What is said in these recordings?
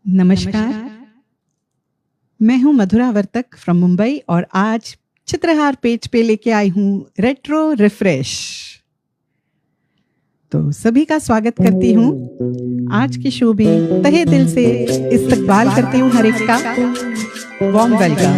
नमस्कार, मैं हूं मधुरा वर्तक फ्रॉम मुंबई और आज चित्रहार पेज पे लेके आई हूं रेट्रो रिफ्रेश। तो सभी का स्वागत करती हूं। आज के शो में तहे दिल से इस्तकबाल करती हूं हर एक का। Warm welcome.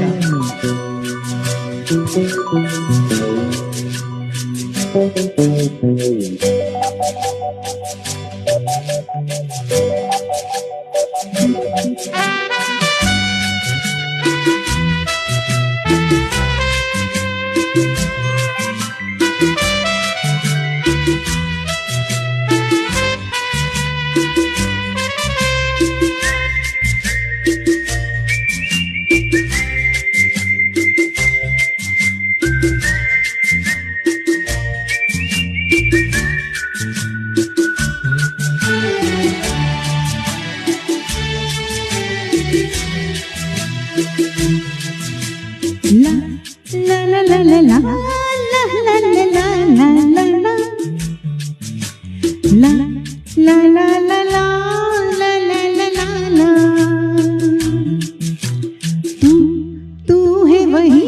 तू है वही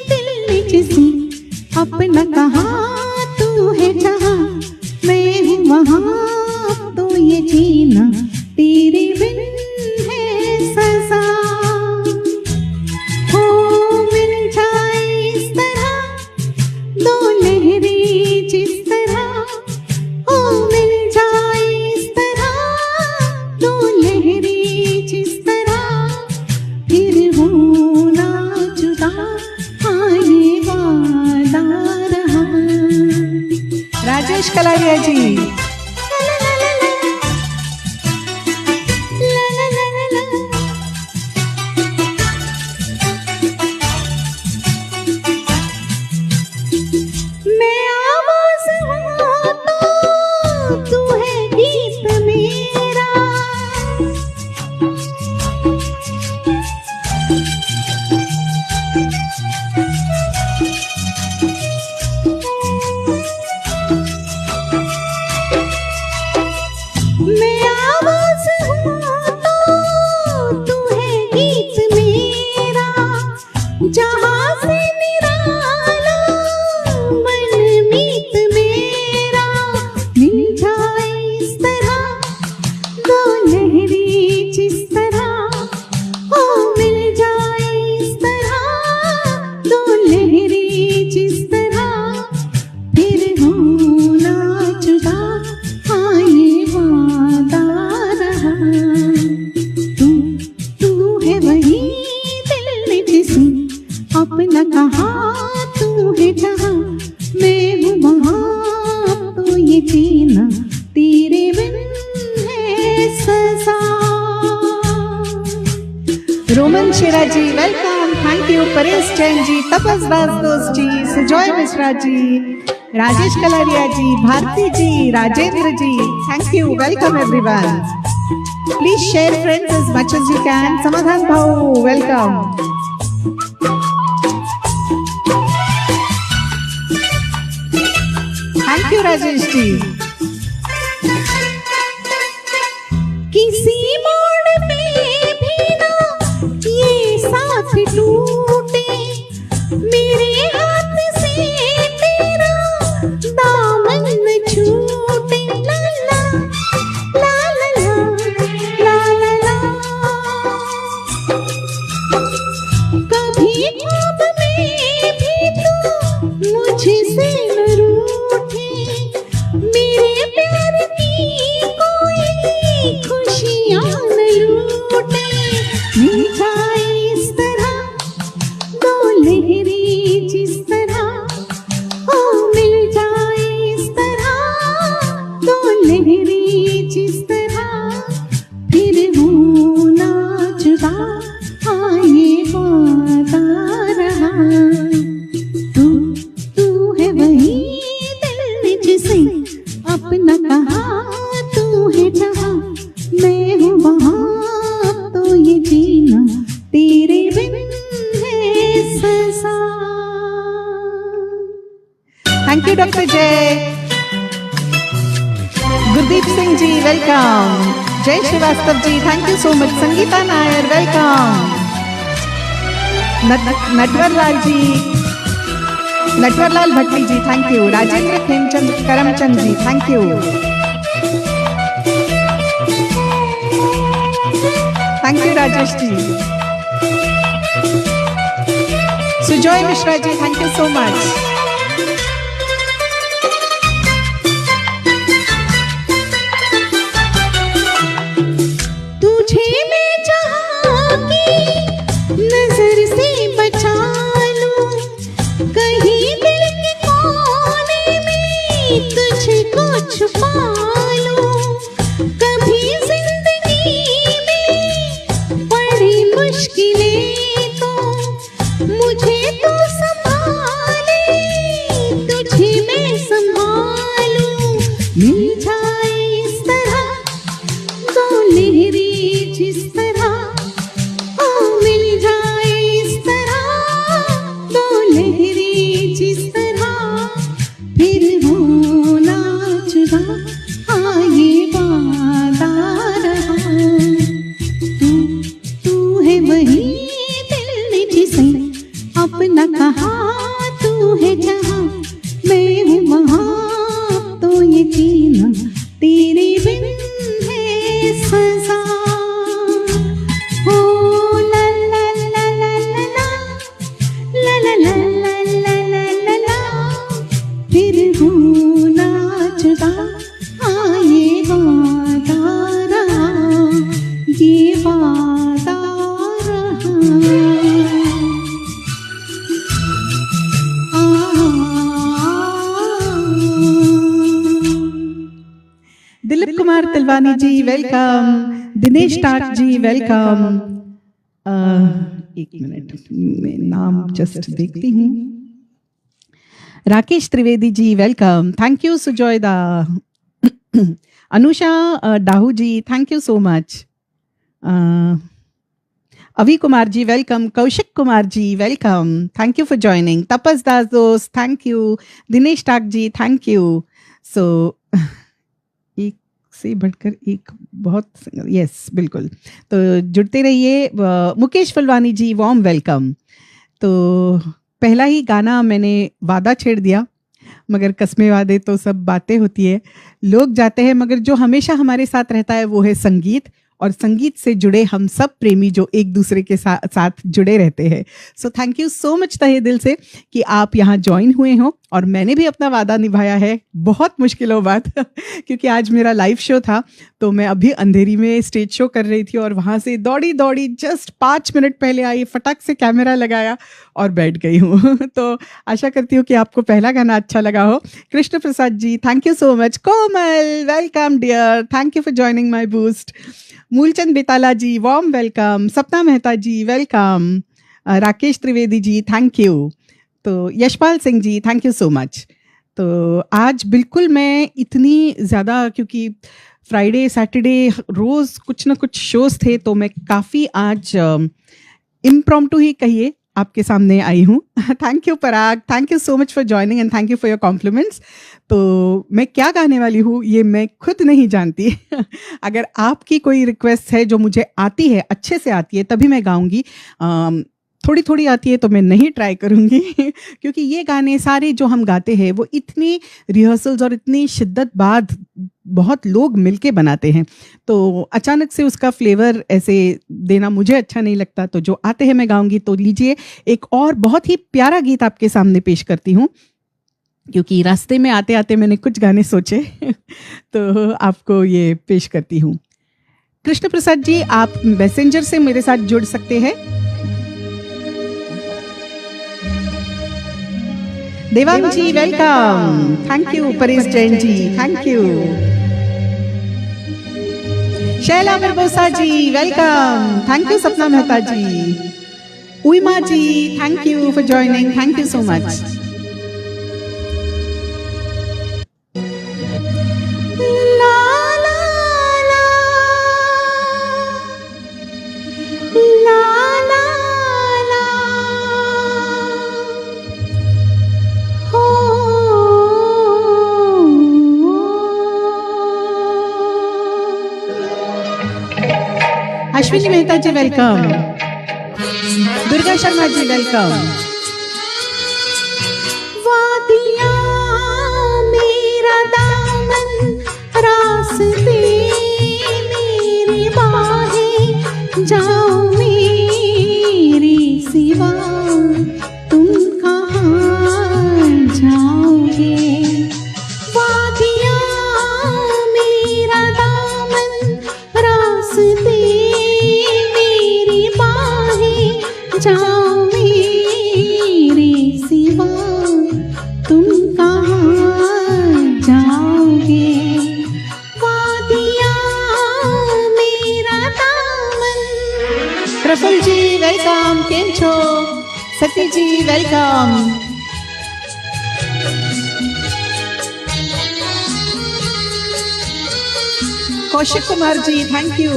दिल में जिसे अपना कहा, तू है जहाँ मैं हूँ वहाँ, तो ये जीना तेरे बिन है सजा। हो मिल जाए इस तरह दो लहरें जिस तरह, हो मिल जाए इस तरह दो लहरें जिस तरह, फिर होना जुदा आए वादा रहा। राजेश कलारिया जी। अपना कहा, तू है जहाँ मैं हूँ वहाँ, तो ये जीना तेरे बिन है सजा। Roman Shera ji welcome, thank you. Paresh Jain ji, Tapas Das दोस्त ji, Sujoy Mishra ji, Rajesh Kalaria ji, Bharti ji, Rajendra ji, thank you. Welcome everyone. Please share friends as much as you can. Samadhan Bhau welcome. Thank you Rajesh ji. किसी मोड़ पे भी ना ये साथ टूटे, मेरे हाथ से तेरा दामन न छूटे। ला ला ला ला ला ला ला, कभी ख्वाब में भी तू मुझसे न रूठे, मेरे प्यार की कोई खुशियाँ न लूटे। मिल जाए इस तरह दो लहरें जिस तरह, हो मिल जाए इस तरह दो लहरें जिस तरह, फिर होना जुदा आए वादा रहा। तू है वही दिल में जिसे अपना कहा, तू है जहाँ मैं हूँ वहाँ, तो ये जीना तेरे बिन है सजा। Thank you doctor Jay. Gurdeep Singh ji welcome. Jay Srivastava ji, thank you so much. Sangeeta Nair welcome. Natwarlal ji, Natwarlal Bhatti ji thank you. Rajendra Khemchand Karamchand ji thank you. Thank you Rajesh ji. Sujoy Mishra ji thank you so much. तुझे मैं चाहा की नजर से बचा लूं, कहीं दिल के कोने में तुझको छुपा लूं। कभी जिंदगी में पड़ी मुश्किलें तो मुझे तो संभाले, तुझे मैं संभालूं। मिल जाए इस तरह दो लहरी जिस तरह, ओ मिल जाए इस तरह दो लहरी जिस तरह, फिर होना जुदा आए वादा रहा। तू है वही दिल ने जिसे अपना कहा, तू है जहाँ मैं हूँ वहाँ, तो यकीन तेरे बिन है सजा। ओ ला ला ला ला ला ला ला ला ला ला ला ला ला, फिर होना जुदा आए वादा रहा, ये वादा रहा। दिलीप कुमार तिलवानी जी वेलकम। दिनेश टाट जी वेलकम। एक मिनट मैं नाम जस्ट देखती हूँ। Rakesh Trivedi ji welcome, thank you सुजॉयदा। Anusha Dahu ji thank you so much. Abhi Kumar ji welcome. Kaushik Kumar ji welcome, thank you for joining. Tapas Das दोस्त thank you. Dinesh Tak ji thank you. So एक से बढ़कर एक बहुत, यस बिल्कुल, तो जुड़ते रहिए। मुकेश फुलवानी जी वार्म वेलकम। तो पहला ही गाना मैंने वादा छेड़ दिया, मगर कसमें वादे तो सब बातें होती है, लोग जाते हैं, मगर जो हमेशा हमारे साथ रहता है वो है संगीत, और संगीत से जुड़े हम सब प्रेमी जो एक दूसरे के साथ जुड़े रहते हैं। So thank you so much तहे दिल से कि आप यहाँ ज्वाइन हुए हो, और मैंने भी अपना वादा निभाया है बहुत मुश्किलों बाद क्योंकि आज मेरा लाइव शो था, तो मैं अभी अंधेरी में स्टेज शो कर रही थी, और वहाँ से दौड़ी दौड़ी जस्ट 5 मिनट पहले आई, फटाक से कैमरा लगाया और बैठ गई हूँ। तो आशा करती हूँ कि आपको पहला गाना अच्छा लगा हो। Krishna Prasad ji thank you so much. Komal welcome dear, thank you for joining my boost. Moolchand Betala ji warm welcome. Sapna Mehta ji welcome. Rakesh Trivedi ji thank you. तो Yashpal Singh ji thank you so much. तो आज बिल्कुल मैं इतनी ज़्यादा, क्योंकि फ्राइडे सैटरडे रोज़ कुछ ना कुछ शोज़ थे, तो मैं काफ़ी आज इम्प्रॉम्प्टू ही कहिए आपके सामने आई हूँ। Thank you Parag, thank you so much for joining and thank you for your compliments. तो मैं क्या गाने वाली हूँ ये मैं खुद नहीं जानती। अगर आपकी कोई रिक्वेस्ट है जो मुझे आती है, अच्छे से आती है, तभी मैं गाऊंगी। थोड़ी थोड़ी आती है तो मैं नहीं ट्राई करूँगी क्योंकि ये गाने सारे जो हम गाते हैं वो इतनी रिहर्सल्स और इतनी शिद्दत बाद बहुत लोग मिलके बनाते हैं, तो अचानक से उसका फ्लेवर ऐसे देना मुझे अच्छा नहीं लगता। तो जो आते हैं मैं गाऊंगी। तो लीजिए एक और बहुत ही प्यारा गीत आपके सामने पेश करती हूँ, क्योंकि रास्ते में आते आते मैंने कुछ गाने सोचे तो आपको ये पेश करती हूँ। कृष्ण प्रसाद जी आप मैसेंजर से मेरे साथ जुड़ सकते हैं। Devang ji welcome, thank you. Paresh Jain ji thank you. Shaila मिर्बोसा ji welcome, thank you. Sapna Mehta ji, उइमा ji thank you for joining, thank you so much. Ashwini Mehta ji welcome, Durga Sharma ji welcome. वादियाँ मेरा दामन, रास्ते मेरी बाहें, जाओ मेरे सिवा तुम कहाँ जाओगे। वादियाँ मेरा दामन, रास्ते मेरी बाहें, जाओ मेरे सिवा तुम कहाँ जाओगे। वादियाँ मेरा दामन। प्रफुल्ल जी वेलकम, केम छो? Sati ji welcome. Kaushik Kumar ji thank you.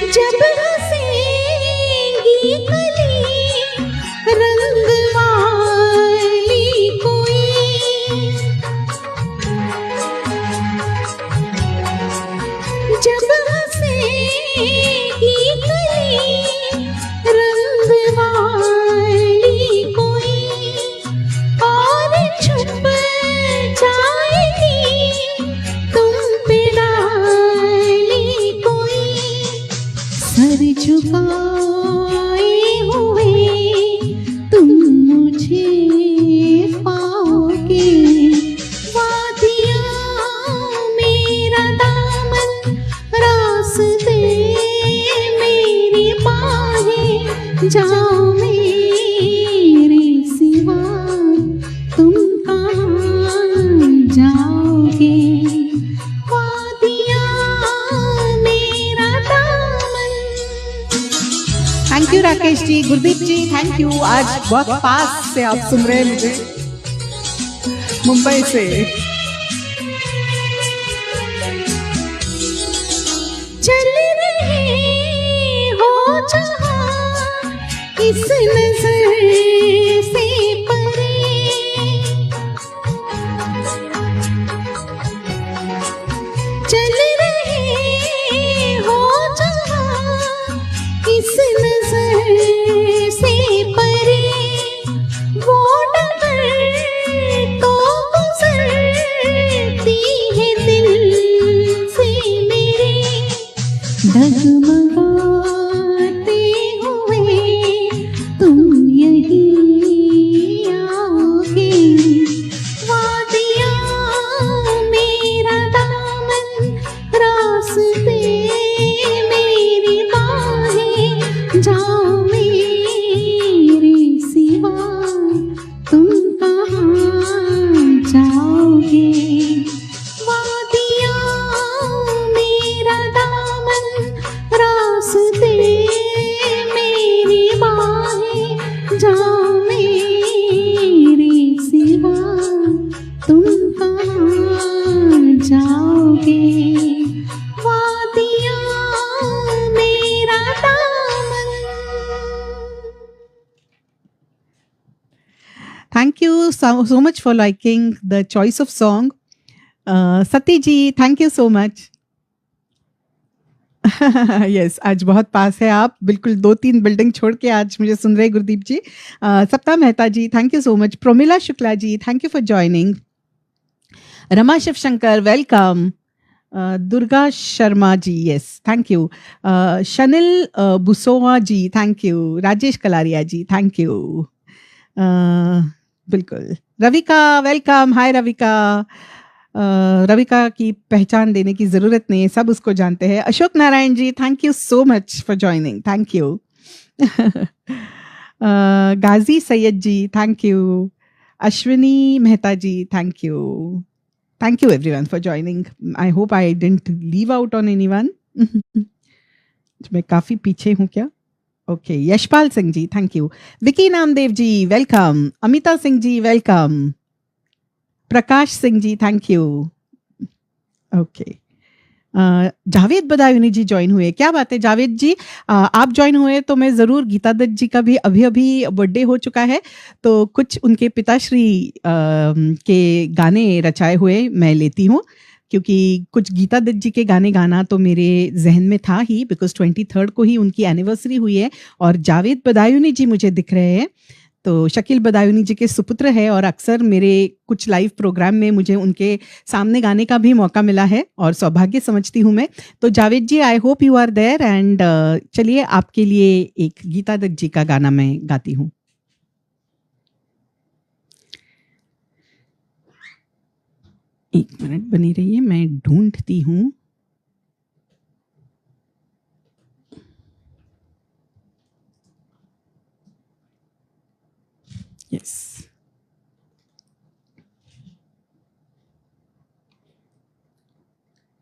जब हंसेगी कली रंग वाली कोई, जब हंसेगी कली रंग वाली कोई, और छुप जाएगी तुम पे डाली कोई, सर झुकाए हुए तुम मुझे पाओगे। वादियाँ मेरा दामन, रास्ते मेरी बाहें, जाओ मेरे सिवा तुम कहाँ जाओगे। वादियाँ मेरा दामन। Thank you Rakesh ji, Gurdeep ji thank you. आज बहुत पास से आप सुन रहे हैं मुझे, मुंबई से। चल रहे हो जहाँ इस नजर से परे, चल रहे हो जहाँ इस नजर से परे, वो डगर तो गुजरती है दिल से मेरे, डगमगाते हुए तुम यहीं आओगे। वादियाँ मेरा दामन, रास्ते मेरी बाहें, जाओ मेरे सिवा तुम कहाँ जाओगे। वादियाँ मेरा दामन, रास्ते मेरी बाहें, जाओ मेरे सिवा तुम कहाँ जाओगे। वादियाँ मेरा दामन। Thank you so much for liking the choice of song. Sati ji thank you so much. Yes आज बहुत पास है आप, बिल्कुल 2-3 बिल्डिंग छोड़ के आज मुझे सुन रहे गुरदीप जी। सप्ता Mehta ji thank you so much. Promila Shukla ji thank you for joining. Rama Shivshankar welcome. Durga Sharma ji yes thank you. Shanil बुसोवा ji thank you. Rajesh Kalaria ji thank you. बिल्कुल रविका वेलकम। हाय रविका। रविका की पहचान देने की ज़रूरत नहीं है, सब उसको जानते हैं। Ashok Narayan ji thank you so much for joining, thank you. Ghazi Syed ji thank you. Ashwini Mehta ji thank you. Thank you everyone for joining. I hope I didn't leave out on anyone. मैं काफ़ी पीछे हूँ क्या? Okay Yashpal Singh ji thank you. Vicky Namdev ji welcome. Amita Singh ji welcome. Prakash Singh ji thank you. Okay Javed Badayuni ji join हुए, क्या बात है जावेद जी। आप ज्वाइन हुए तो मैं ज़रूर, गीता दत्त जी का भी अभी अभी बर्थडे हो चुका है, तो कुछ उनके पिताश्री के गाने रचाए हुए मैं लेती हूँ। क्योंकि कुछ गीता दत्त जी के गाने गाना तो मेरे जहन में था ही, बिकॉज 23 को ही उनकी एनिवर्सरी हुई है और जावेद बदायूनी जी मुझे दिख रहे हैं, तो शकील बदायूनी जी के सुपुत्र है और अक्सर मेरे कुछ लाइव प्रोग्राम में मुझे उनके सामने गाने का भी मौका मिला है और सौभाग्य समझती हूँ मैं। तो Javed ji, I hope you are there and चलिए आपके लिए एक गीता दत्त जी का गाना मैं गाती हूँ। एक मिनट बनी रहिए, मैं ढूंढती हूँ। यस,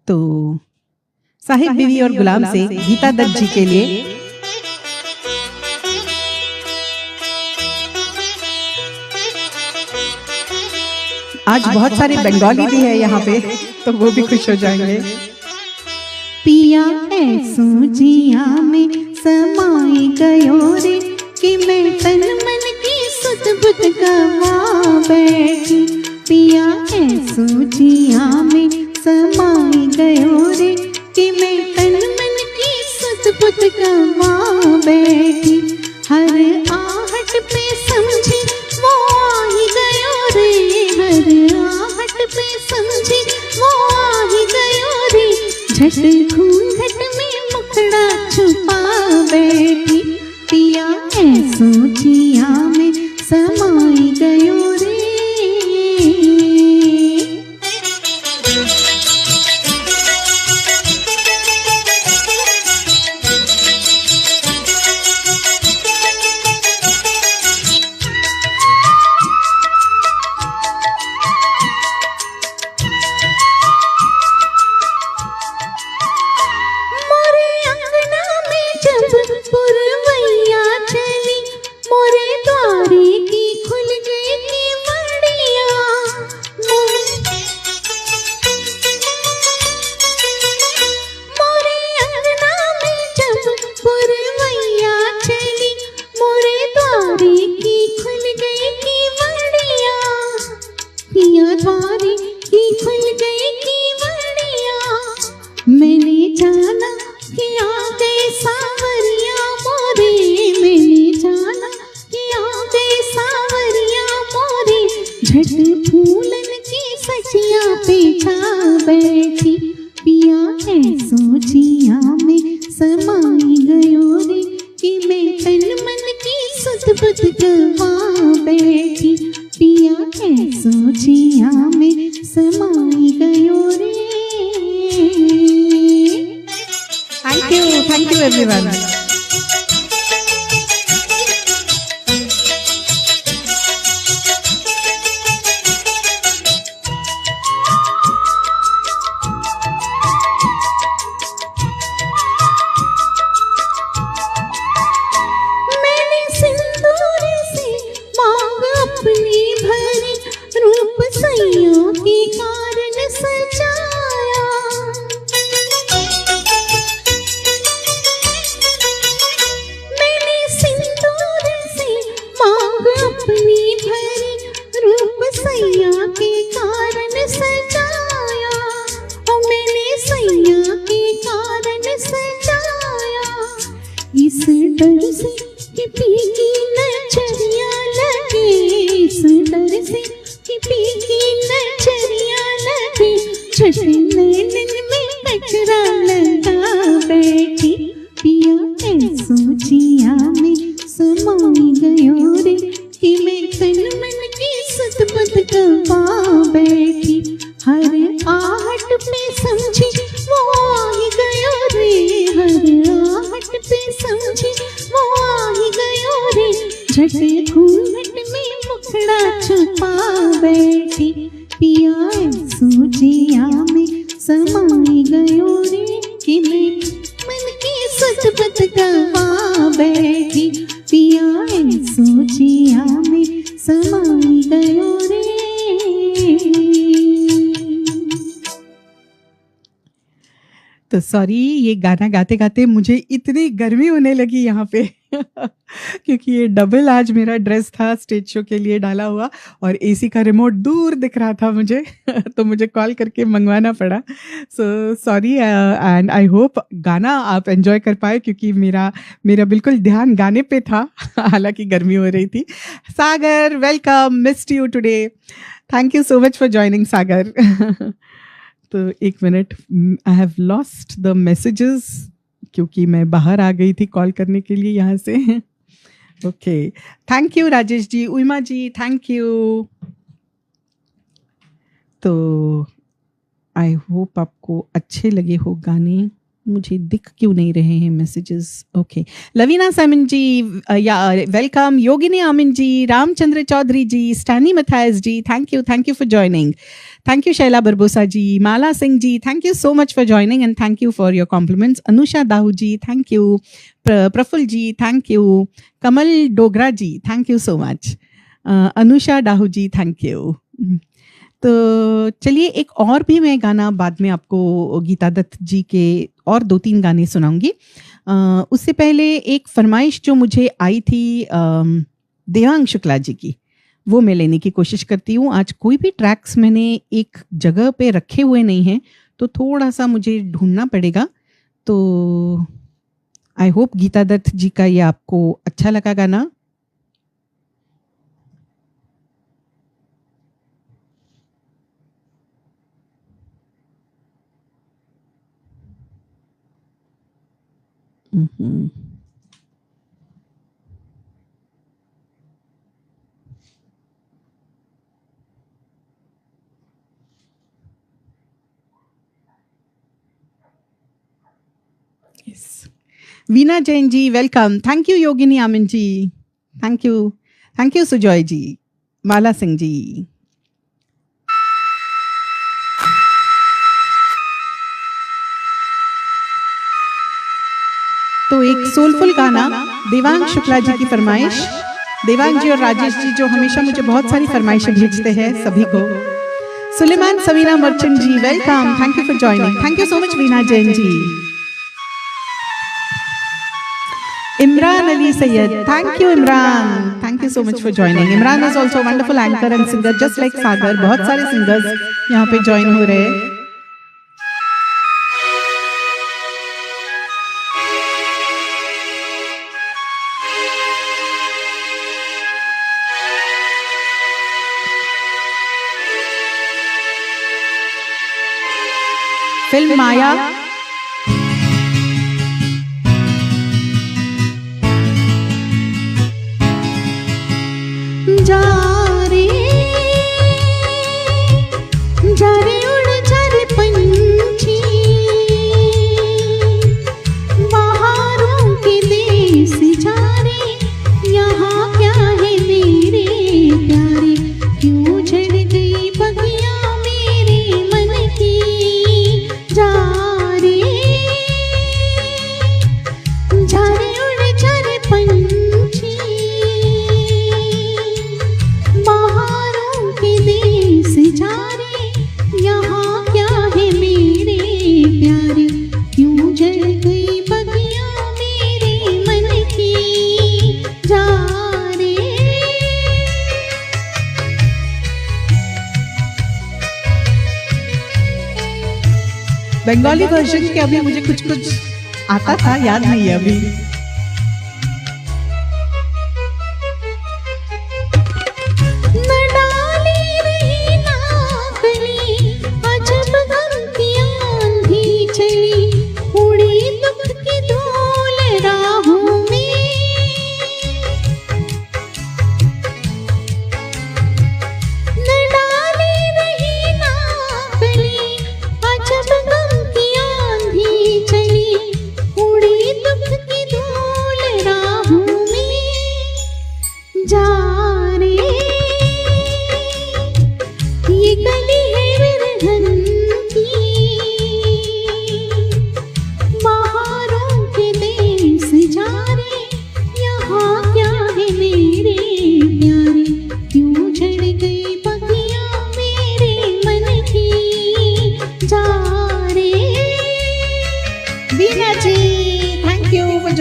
तो साहिब बीवी और गुलाम से गीता दत्त जी के लिए आज बहुत सारे बंगाली भी है यहाँ पे, तो वो भी खुश हो जाएंगे। पिया ऐसो जिया में समाई गयो रे कि मैं तन मन की सुध बुध गवा बैठी। पिया ऐसो जिया में समाई गयो रे कि मैं तन मन की सुध बुध गवा बैठी। हर आहट पे समझी वो आ ही गयो रे, हर आहट पे समझी वो आ ही गयो रे। झट घूंघट में मुखड़ा छुपा बैठी। पिया ऐसो जिया में समाई गयो रे। Thank you everyone. तो सॉरी, ये गाना गाते गाते मुझे इतनी गर्मी होने लगी यहाँ पे क्योंकि ये डबल आज मेरा ड्रेस था स्टेज शो के लिए डाला हुआ और एसी का रिमोट दूर दिख रहा था मुझे तो मुझे कॉल करके मंगवाना पड़ा। So sorry and I hope गाना आप एंजॉय कर पाए क्योंकि मेरा बिल्कुल ध्यान गाने पे था हालांकि गर्मी हो रही थी। Sagar welcome, missed you today, thank you so much for joining Sagar. तो एक minute, I have lost the messages क्योंकि मैं बाहर आ गई थी कॉल करने के लिए यहाँ से। Okay, thank you Rajesh ji, Uma ji, thank you. तो आई होप आपको अच्छे लगे हो गाने, मुझे दिख क्यों नहीं रहे हैं मैसेजेस। ओके, लवीना सैमन जी या welcome, Yogini Amin ji, Ramchandra Chaudhary ji, Stanny Mathias ji, thank you for joining. Thank you Shaila Barbosa ji, Mala Singh ji, thank you so much for joining and thank you for your compliments. Anusha Dahu ji, thank you. Praful ji, thank you. Kamal Dogra ji, thank you so much. Anusha Dahu ji, thank you. तो चलिए एक और भी मैं गाना बाद में आपको गीता दत्त जी के और 2-3 गाने सुनाऊंगी। उससे पहले एक फरमाइश जो मुझे आई थी देवांग शुक्ला जी की, वो मैं लेने की कोशिश करती हूँ। आज कोई भी ट्रैक्स मैंने एक जगह पे रखे हुए नहीं हैं तो थोड़ा सा मुझे ढूंढना पड़ेगा। तो आई होप गीता दत्त जी का ये आपको अच्छा लगा गाना। Veena Jain ji welcome, thank you Yogini Amin ji, thank you Sujoy ji, Mala Singh ji. तो एक सोलफुल गाना देवांग शुक्ला जी की फरमाइश। देवांग जी और राजेश जी जो हमेशा मुझे बहुत सारी फरमाइशें भेजते हैं सभी को। Suleman Samina Merchant ji welcome, thank you for joining, thank you so much Veena Jain ji. Imran Ali Sayyed, thank you Imran, thank you so much for joining. Imran is also a wonderful anchor and singer just like Sagar. बहुत सारे singers यहाँ पे join हो रहे हैं। Film माया जा रे उड़ जा रे पंछी, बाहरों के देश जा रे, यहाँ क्या है मेरे प्यारे, क्यों झड़ गई बगिया मेरे मन की। जा रे उड़ जा रे पंछी, यहाँ क्या है मेरे प्यारे, क्यों जल गई बगिया मेरे मन की। जा रे बंगाली वर्जन के अभी मुझे कुछ आता था, याद नहीं है अभी। दुख की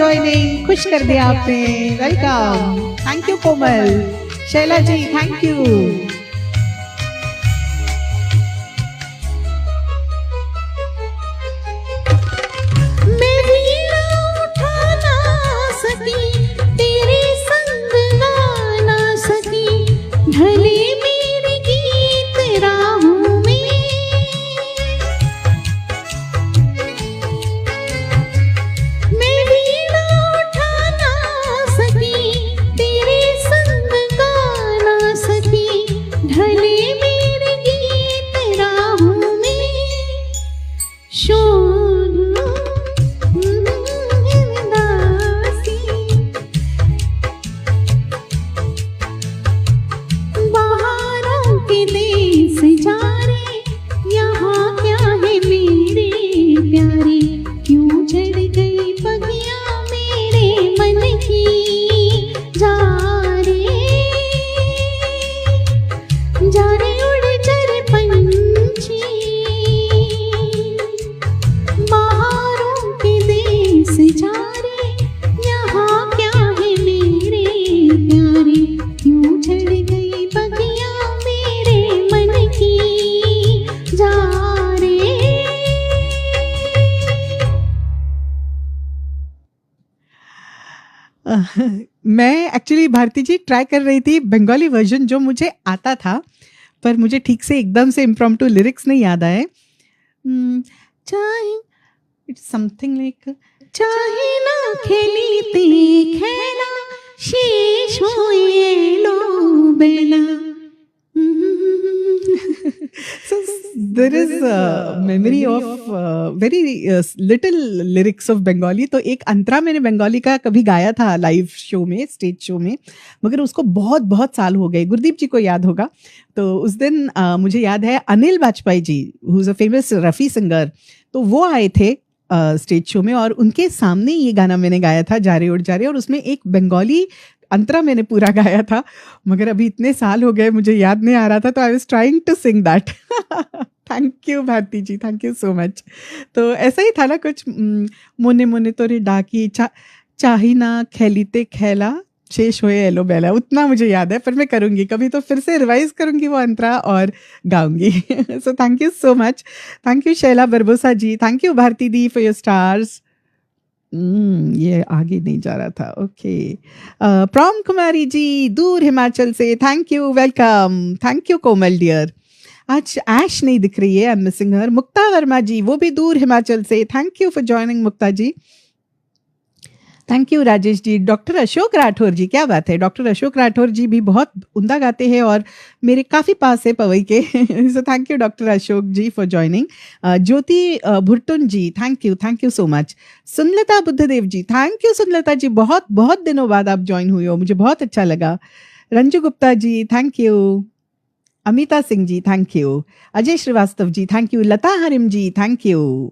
ज्वाइनिंग, खुश कर दिया आपने, welcome. Thank you Komal. Shaila ji thank you. मैं वीणा उठा ना सकी, तेरे संग गा ना सकी, ढले मेरे गीत राहों में। मैं वीणा उठा ना सकी, तेरे संग गा ना सकी, ढले मेरे गीत राहों में। शोर दासी बहारों के देश जा रे, यहाँ क्या है मेरे प्यारे, क्यों चढ़ गई बगिया मेरे मन की, जा रे उड़ चर पंछी, बहारों के देश जा रे, यहाँ क्या है मेरे प्यारे, क्यों चढ़ गई बगिया मेरे मन की, जा रे। मैं एक्चुअली भारती जी ट्राई कर रही थी बंगाली वर्जन जो मुझे आता था, पर मुझे ठीक से एकदम से इम्प्रॉम्प्टू लिरिक्स नहीं याद आए। चाहे इट्स समथिंग लाइक चाहे ना खेलीते खेला, शेष होए लो बेला। so there is a memory of very little lyrics of Bengali। तो एक अंतरा मैंने बंगाली का कभी गाया था लाइव शो में, स्टेज शो में, मगर उसको बहुत बहुत साल हो गए। गुरदीप जी को याद होगा। तो उस दिन मुझे याद है Anil Bajpai ji, who is a famous Rafi singer, तो वो आए थे स्टेज शो में और उनके सामने ये गाना मैंने गाया था, जा रे उड़ जा रे, और उसमें एक बंगाली अंतरा मैंने पूरा गाया था, मगर अभी इतने साल हो गए मुझे याद नहीं आ रहा था, तो I was trying to sing that. Thank you Bharti ji, thank you so much. तो ऐसा ही था ना कुछ, मोने मोने तोरे डाकी चाही ना खेलीते खेला, शेष होए एलो बेला, उतना मुझे याद है, पर मैं करूँगी कभी, तो फिर से रिवाइज करूँगी वो अंतरा और गाऊंगी। So thank you so much. Thank you Shaila Barbosa ji, thank you Bharti di for your stars. ये आगे नहीं जा रहा था। ओके, प्रॉम कुमारी जी दूर हिमाचल से, thank you, welcome. Thank you Komal dear. आज ऐश नहीं दिख रही है, I am missing her. Mukta Verma ji, वो भी दूर हिमाचल से, thank you for joining Mukta ji. Thank you Rajesh ji. Doctor Ashok Rathore ji, क्या बात है, डॉक्टर अशोक राठौर जी भी बहुत उम्दा गाते हैं और मेरे काफ़ी पास है पवई के। So thank you doctor Ashok ji for joining. Jyoti Bhuttan ji, thank you so much. Sunlata Buddhadev ji, thank you Sunlata ji, बहुत बहुत दिनों बाद आप ज्वाइन हुए हो, मुझे बहुत अच्छा लगा। Ranju Gupta ji, thank you. Amita Singh ji, thank you. Ajay Srivastava ji, thank you. Lata हरिम ji, thank you.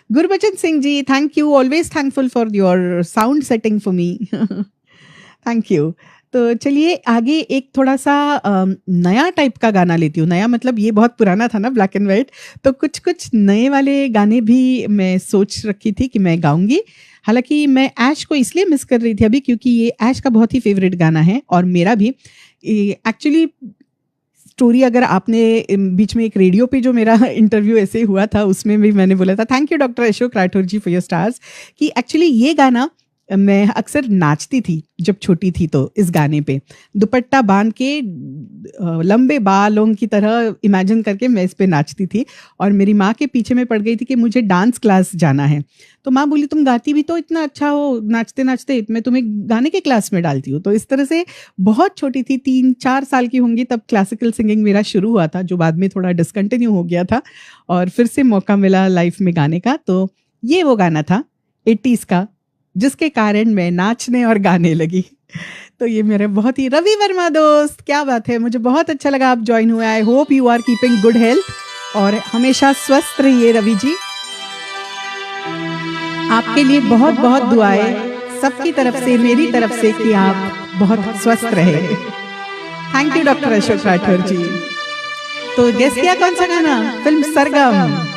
Gurbachan Singh ji, thank you, always thankful for your sound setting for me. Thank you. तो चलिए आगे एक थोड़ा सा नया टाइप का गाना लेती हूँ। नया मतलब ये बहुत पुराना था ना, ब्लैक एंड वाइट, तो कुछ कुछ नए वाले गाने भी मैं सोच रखी थी कि मैं गाऊंगी। हालांकि मैं ऐश को इसलिए मिस कर रही थी अभी, क्योंकि ये ऐश का बहुत ही फेवरेट गाना है और मेरा भी। एक्चुअली स्टोरी अगर आपने बीच में एक रेडियो पे जो मेरा इंटरव्यू ऐसे हुआ था, उसमें भी मैंने बोला था, thank you doctor Ashok Rathore ji for your stars, कि एक्चुअली ये गाना मैं अक्सर नाचती थी जब छोटी थी। तो इस गाने पे दुपट्टा बांध के लंबे बालों की तरह इमेजिन करके मैं इस पे नाचती थी और मेरी माँ के पीछे में पड़ गई थी कि मुझे डांस क्लास जाना है। तो माँ बोली तुम गाती भी तो इतना अच्छा हो, नाचते नाचते मैं तुम्हें गाने के क्लास में डालती हूँ। तो इस तरह से बहुत छोटी थी, 3-4 साल की होंगी तब क्लासिकल सिंगिंग मेरा शुरू हुआ था, जो बाद में थोड़ा डिसकंटिन्यू हो गया था और फिर से मौका मिला लाइफ में गाने का। तो ये वो गाना था 80s का जिसके कारण मैं नाचने और गाने लगी। तो ये मेरे बहुत ही रवि वर्मा दोस्त, क्या बात है, मुझे बहुत अच्छा लगा आप ज्वाइन हुए। I hope you are keeping good health और हमेशा स्वस्थ रहिए रवि जी। आपके लिए बहुत बहुत दुआएं सबकी तरफ से, मेरी तरफ से, कि आप बहुत स्वस्थ रहे। Thank you doctor Ashok Rathore ji. तो गेस किया कौन सा गाना? फिल्म सरगम।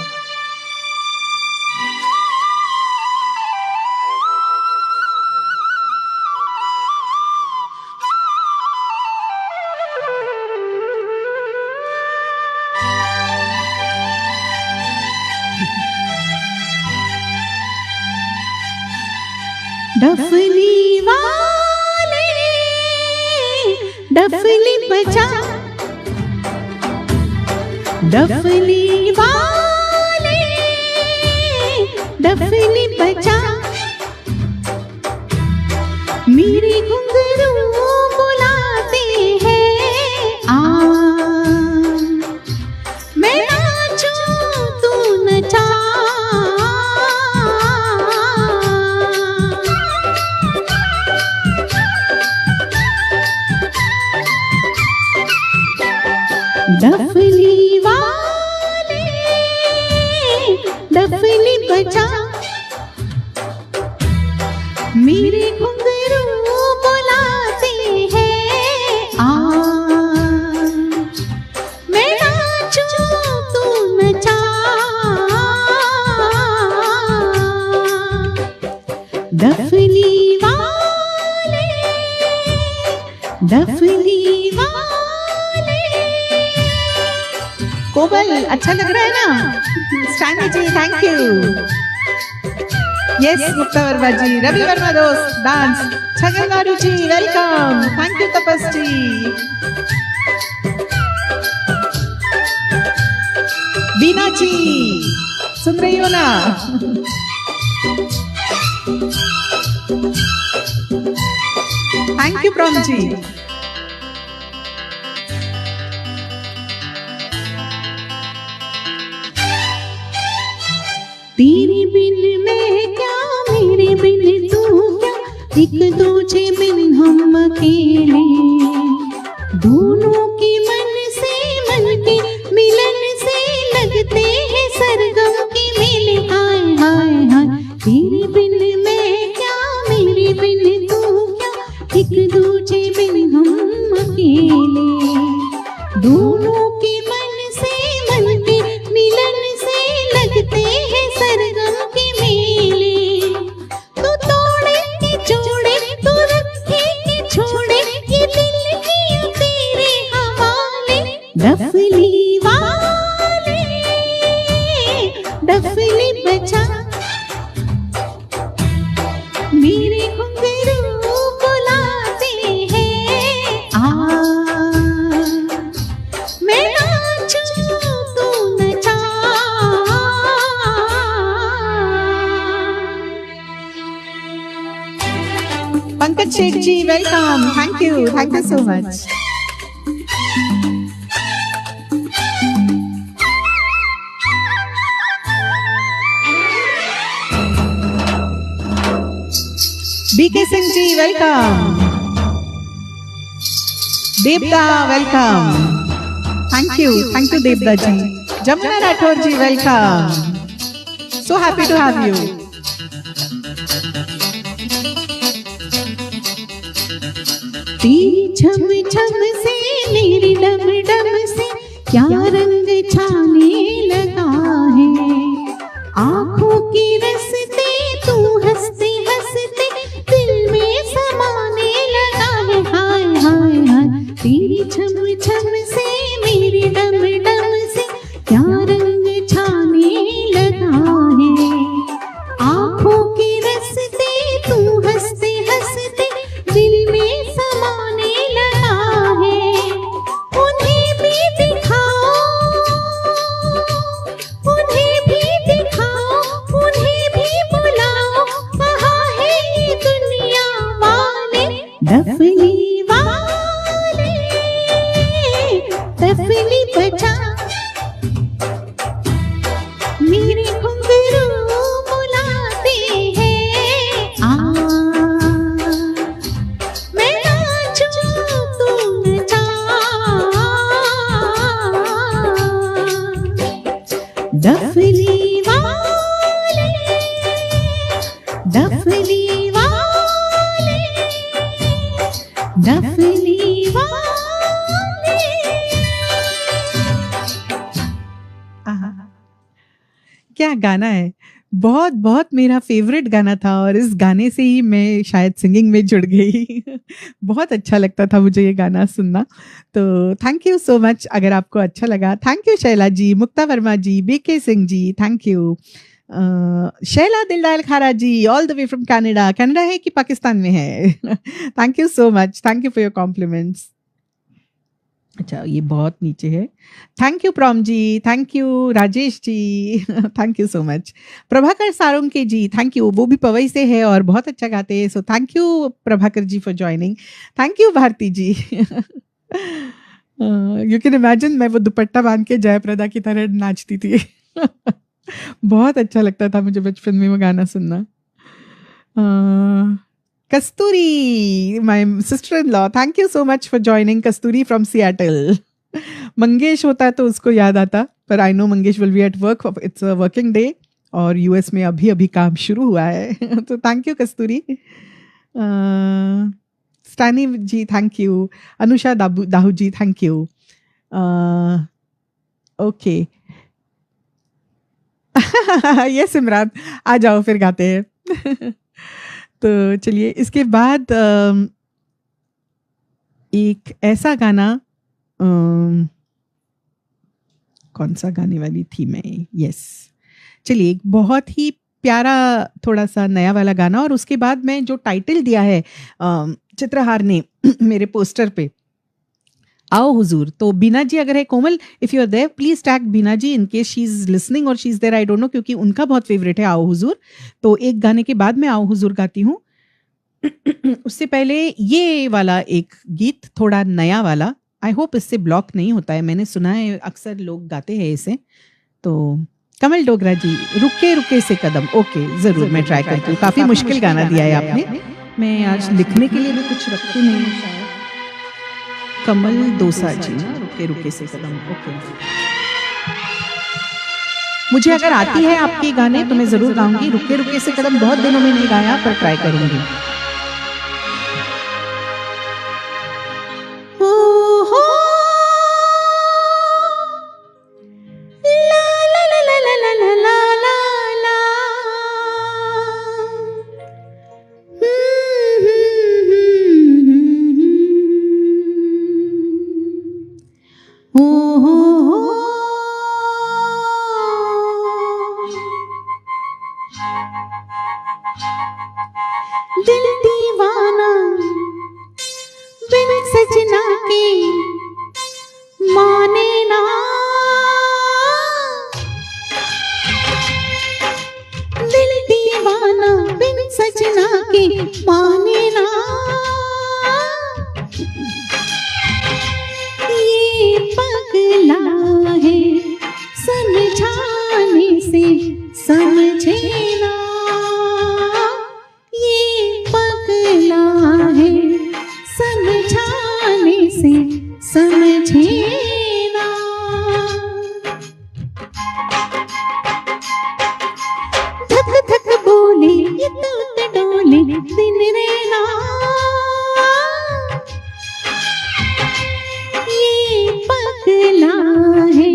डफली वाले डफली बजा, डफली वाले डफली बजा, मेरे घुंघरू बुलाते हैं आ, मैं नाचूं तू नचा, डफली वाले डफली बजा, मेरे घुंघरू बुलाते हैं आ, मैं नाचूं तू नचा, डफली वाले डफली वाले। कोमल, अच्छा लग रहा है ना? Stanny ji thank you. Yes Mukta Verma ji, Ravi Verma दोस्त dance, Chhagan Gauri ji welcome, thank you Tapas ji, Beena ji सुन रही हो ना? थैंक यू प्रॉम जी। तेरे बिन मैं क्या, मेरे बिन तू क्या, एक दूजे बिन हम अकेले, दोनों के मन के मिलन से लगते हैं सरगम के मेले, हाय हाय हाय। तेरे बिन मैं क्या, मेरे बिन तू क्या, एक दूजे बिन हम अकेले, दोनों के मन के मिलन से लगते हैं सरगम के मेले। तू तोड़े कि जोड़े, तू रखे कि छोड़े, ये दिल किया तेरे हवाले, डफली वाले डफली बजा, मेरे घुंघरू बुलाते हैं आ, मैं नाचूं तू नचा। Pankaj Sheikh ji welcome, thank you so much. BK Singh ji welcome, Devda welcome, thank you Devda ji. Jamuna Rathore ji welcome, so happy to have you. तेरी छम छम से मेरी डम डम से क्या रंग छाने लगा है, आँखों के रस्ते तू हंसते हंसते दिल में समाने लगा है, हाय हाय हाय। तेरी छम छम से मेरी डम डम से क्या रंग छाने लगा है, आँखों के रस्ते तू हंसते हंसते दिल में समाने लगा है। उन्हें भी दिखाओ, उन्हें भी दिखाओ, उन्हें भी बुलाओ, कहाँ है ये दुनिया वाले, डफली वाले डफली बजा, मेरे घुंघरू बुलाते हैं आ, मैं नाचूं तू नचा, डफली वाले डफली वाले डफली वाले। आहा, क्या गाना है, बहुत बहुत मेरा फेवरेट गाना था और इस गाने से ही मैं शायद सिंगिंग में जुड़ गई। बहुत अच्छा लगता था मुझे ये गाना सुनना, तो थैंक यू सो मच। अगर आपको अच्छा लगा, thank you Shaila ji, Mukta Verma ji, BK Singh ji, thank you. Shaila दिलदाल खारा ji all the way from Canada. Canada है कि पाकिस्तान में है? Thank you so much, thank you for your compliments. अच्छा, ये बहुत नीचे है. थैंक यू प्रॉम ji, thank you Rajesh ji, thank you so much. Prabhakar सारुंके जी, थैंक यू. वो भी पवई से है और बहुत अच्छा गाते हैं, so thank you Prabhakar ji for joining. Thank you Bharti ji. You can imagine मैं वो दुपट्टा बांध के जयप्रदा की तरह नाचती थी. बहुत अच्छा लगता था मुझे बचपन में वो गाना सुनना. Kasturi, my sister in law, thank you so much for joining. Kasturi from Seattle. Mangesh होता तो उसको याद आता, पर I know Mangesh will be at work, it's a working day और यूएस में अभी अभी काम शुरू हुआ है. तो thank you Kasturi. Stanny ji thank you. Anusha दाहू जी थैंक यू. ओके. ये सिमरान, आ जाओ फिर गाते हैं. तो चलिए, इसके बाद एक ऐसा गाना, कौन सा गाने वाली थी मैं? यस, चलिए, एक बहुत ही प्यारा थोड़ा सा नया वाला गाना, और उसके बाद मैं जो टाइटल दिया है चित्रहार ने मेरे पोस्टर पे, आओ हुजूर. तो बीना जी अगर है, Komal if you are there please tag Beena ji in case she is listening और she is there, I don't know, क्योंकि उनका बहुत फेवरेट है आओ हुजूर. तो एक गाने के बाद मैं आओ हुजूर गाती हूँ. उससे पहले ये वाला एक गीत थोड़ा नया वाला, आई होप इससे ब्लॉक नहीं होता है, मैंने सुना है अक्सर लोग गाते हैं इसे. तो कमल डोगरा जी, रुके रुके से कदम. ओके, जरूर मैं ट्राई करती हूँ. काफी मुश्किल गाना दिया है आपने, मैं आज लिखने के लिए भी कुछ रखती नहीं हूँ शायद. कमल दोसा जी, रुके रुके से कदम. ओके, मुझे अगर आती है आपके गाने तो मैं जरूर गाऊंगी. रुके रुके से कदम बहुत दिनों में नहीं गाया, पर ट्राई करूंगी. दिल दीवाना बिन सजना के माने ना. दिल दीवाना बिन सजना के माने ना. ये पगला है समझाने से समझे ना. समझाने से समझे ना. धक धक बोले ये तोत डोले दिन रेना. ये पगला है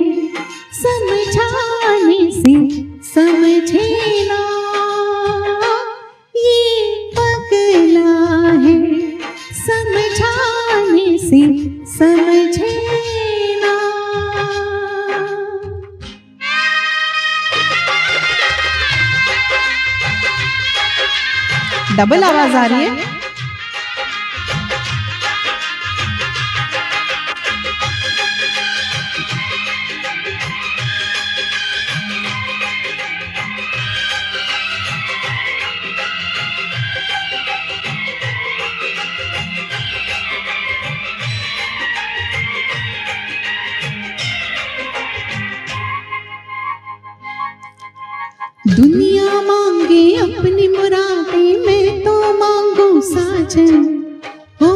समझाने से समझे ना. ये पगला है समझाने से समझे ना. डबल आवाज आ रही है. दुनिया मांगे अपनी मुरादें, मैं तो मांगू साजन. हो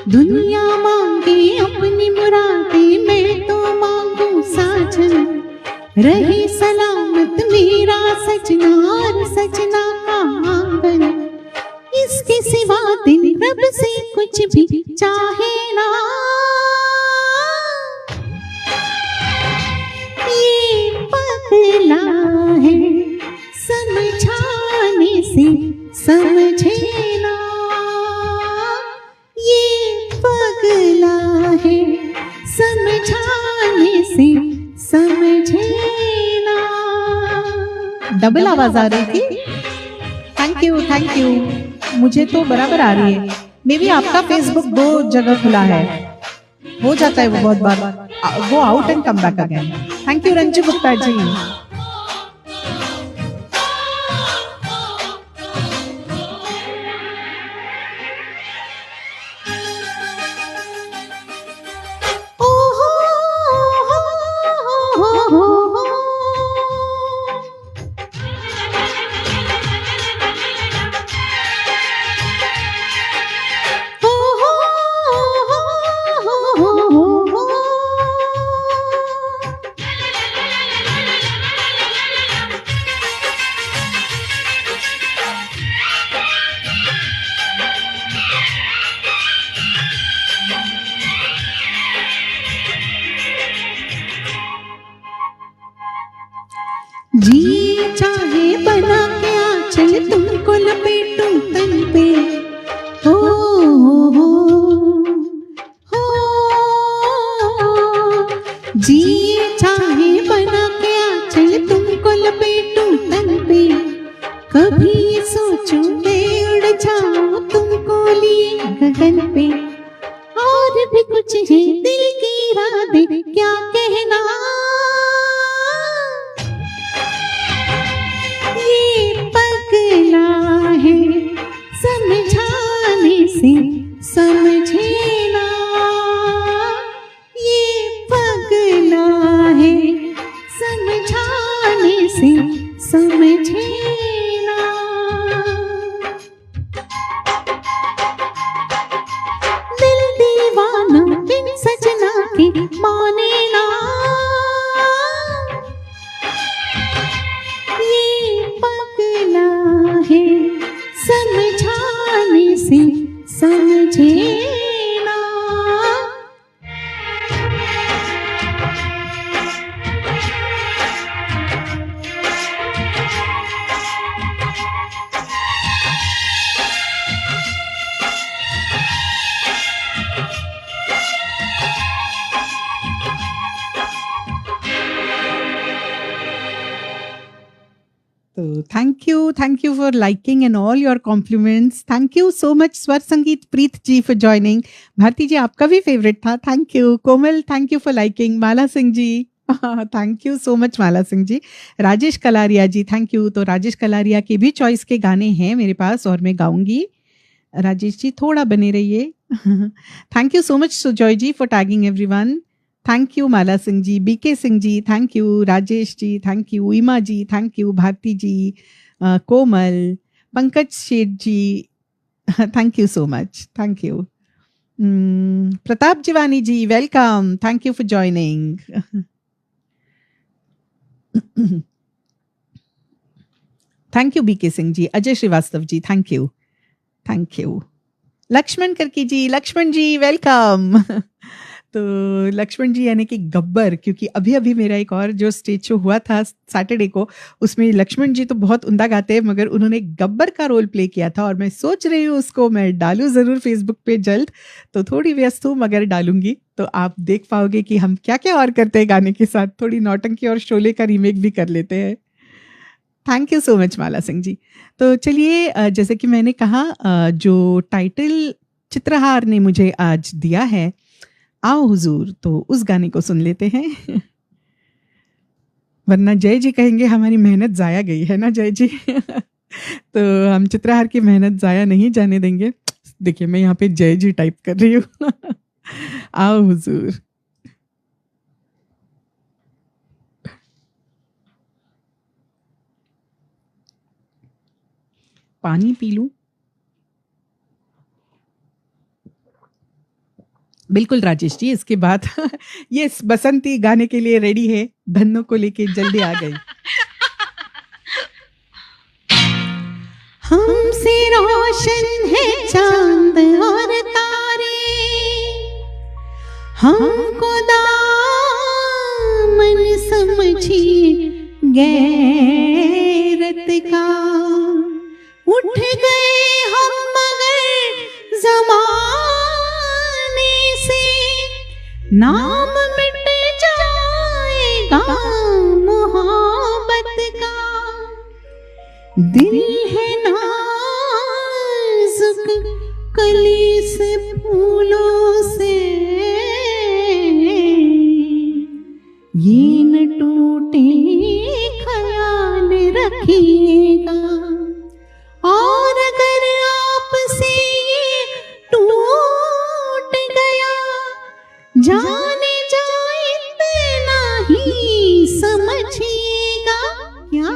दुनिया मांगे अपनी मुरादें, मैं तो मांगू साजन. रहे सलामत मेरा सजना और सजना का आंगन. इसके सिवा दिल रब से कुछ भी चाहे ना. ये पगला है समझाने से समझे ना. ये पगला है समझा डबल आवाज आ रही थी। थैंक यू, मुझे तो बराबर आ रही है। मे बी आपका फेसबुक 2 जगह खुला है, हो जाता है वो बहुत बार, go out and come back again. Thank you Ranju Gupta ji. जी चाहे बना के आंचल तुमको लपेटूं तन पे, हो हो हो। जी चाहे बना के आंचल तुमको लपेटूं तन पे, कभी सोचूं मैं उड़ जाऊं तुमको लिए गगन पे। और भी कुछ है दिल की इरादे क्या कहना, है समझाने से समझे ना, ये पगला है समझाने से समझे ना। दिल दीवाना बिन सजना के माने ना, ये पगला है समझाने से समझे ना। तो thank you for liking and all your compliments. Thank you so much Swar Sangeet Preet ji for joining. Bharti ji आपका भी फेवरेट था, thank you. Komal thank you for liking. Mala Singh ji thank you so much Mala Singh ji. Rajesh Kalaria ji thank you. तो राजेश कलारिया के भी चॉइस के गाने हैं मेरे पास और मैं गाऊंगी। राजेश जी थोड़ा बने रहिए। Thank you so much Sujoy ji for tagging everyone. Thank you Mala Singh ji, BK Singh ji thank you, Rajesh ji thank you, Ima ji thank you, Bharti ji, Komal, Pankaj Seth ji thank you so much, thank you. Pratap Jivani ji welcome, thank you for joining. Thank you BK Singh ji. Ajay Srivastava ji thank you, thank you. Laxman Karki ji, Lakshman ji welcome. तो लक्ष्मण जी यानी कि गब्बर, क्योंकि अभी अभी मेरा एक और जो स्टेज शो हुआ था सैटरडे को, उसमें लक्ष्मण जी तो बहुत उम्दा गाते हैं मगर उन्होंने गब्बर का रोल प्ले किया था और मैं सोच रही हूँ उसको मैं डालूँ ज़रूर फेसबुक पे जल्द। तो थोड़ी व्यस्त हूँ मगर डालूंगी, तो आप देख पाओगे कि हम क्या क्या और करते हैं गाने के साथ। थोड़ी नौटंकी और शोले का रीमेक भी कर लेते हैं। Thank you so much Mala Singh ji. तो चलिए जैसे कि मैंने कहा जो टाइटल चित्रहार ने मुझे आज दिया है आओ हुजूर, तो उस गाने को सुन लेते हैं। वरना जय जी कहेंगे हमारी मेहनत जाया गई है ना जय जी। तो हम चित्रहार की मेहनत जाया नहीं जाने देंगे। देखिए मैं यहाँ पे जय जी टाइप कर रही हूँ। आओ हुजूर। पानी पी लूं। बिल्कुल राजेश जी, इसके बाद ये बसंती गाने के लिए रेडी है, धन्नो को लेके जल्दी आ गई। हमसे रोशन है चांद और तारे, हमको दामन समझिए गैरत का। उठ गए हम मगर ज़माने से, नाम मिट जाएगा मोहब्बत का। दिल है नाजुक कली से फूलों से, ये न टूटे ख्याल रखिएगा। और अगर आपसे ये टूट गया, जाने जाए इतना ही समझिएगा। क्या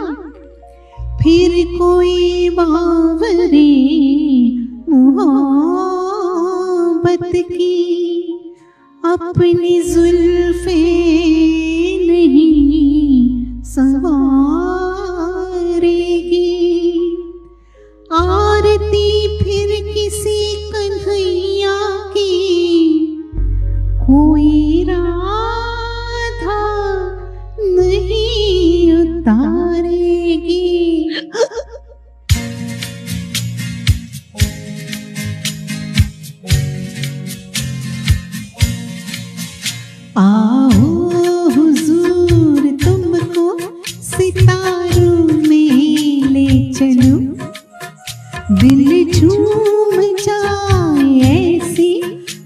फिर कोई बावरी मोहब्बत की अपनी जुल्फे नहीं संवारेगी। आरती फिर किसी कन्हैया की कोई राधा नहीं उतारेगी। आओ हुजूर तुमको सितारों में ले चलूं, दिल झूम जाए ऐसी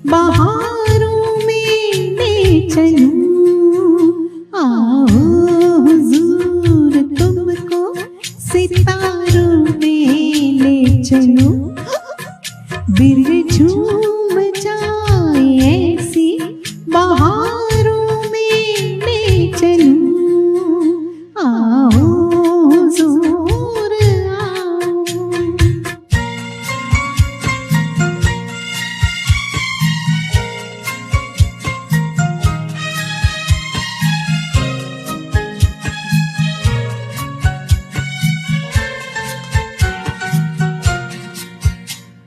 बहारों में ले चलूं। आओ हुजूर तुमको सितारों में ले चलूं, दिल झूम जाए ऐसी बहारों में ले चलूं। आओ हुजूर आओ।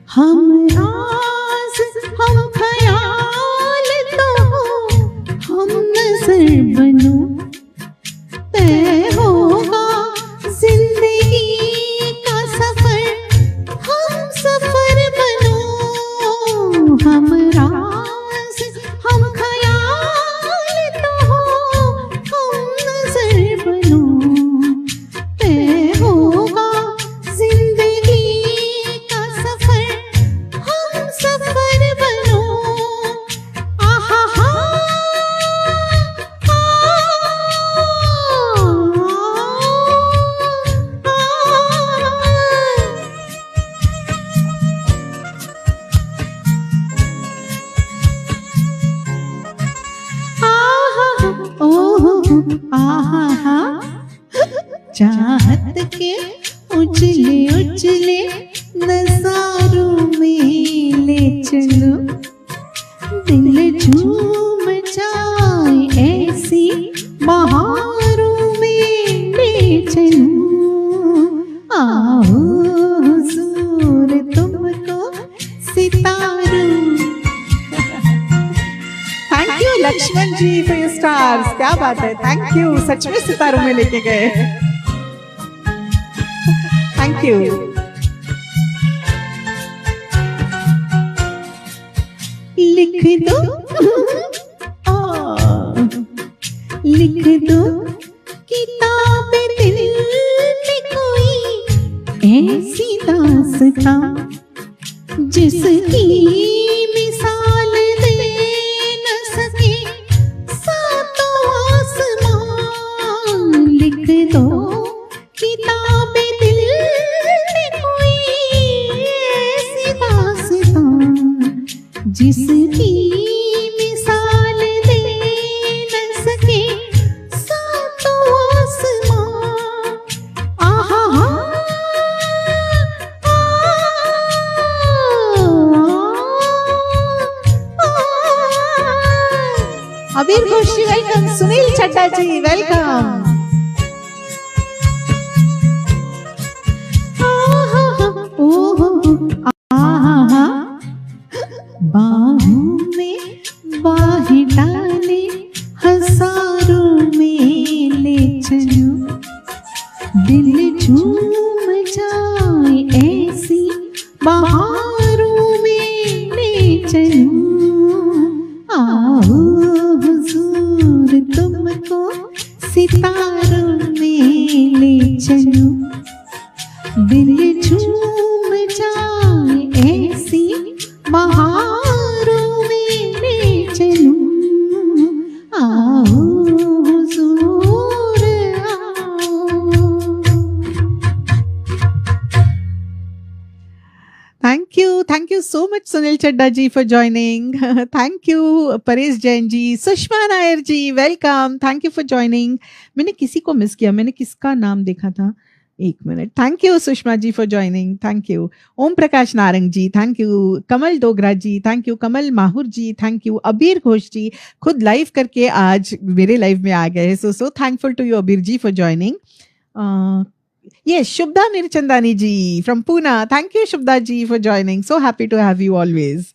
हम राज हम ख्याल तो हो, हम नजर बनो, तय होगा जिंदगी का सफर, हम सफर बनो। हम राज हम ख्याल तो हो, हम नजर बनो, तय होगा जिंदगी का सफर, हम सफर बनो। आहा हा आहा, चाहत के उजले उजले नजारों में ले चलो, दिल झूम जाए ऐसी बहारों में ले चलो। आओ हुजूर तुमको सितारों। Thank you Laxman ji for your stars. क्या बात है, थैंक यू, सच में सितारों में लेके गए। Thank you. लिख दो लिख दो किताब दिल में कोई ऐसी दास्तां, जिसकी मिसाल दे न सके सातों आसमां। लिख दो किताब दिल में कोई ऐसी दास्तां, जिसकी मिसाल दे न सके सातों आसमां। आहा हा अबीर खुशी वेलकम, सुनील चड्डा जी वेलकम। बाहों में बाहें डाले हजारों में ले चलो, दिल झूम जाए ऐसी बहारों में ले चलो। आओ हुजूर तुमको सितारों so much, Sunil Chadda ji, for joining. Thank you, Paresh Jain ji. Sushma Nair ji, welcome. Thank you for joining. मैंने किसी को मिस किया, मैंने किसका नाम देखा था? एक minute. Thank you Sushma ji for joining. Thank you. Om Prakash Narang ji, thank you. Kamal Dogra ji, thank you. Kamal Mahur ji, thank you. Abir Ghosh जी खुद लाइव करके आज मेरे लाइव में आ गए. So thankful to you Abir ji for joining. Yes, Shubda Nirchandani ji from Pune. Thank you, Shubda ji, for joining. So happy to have you always.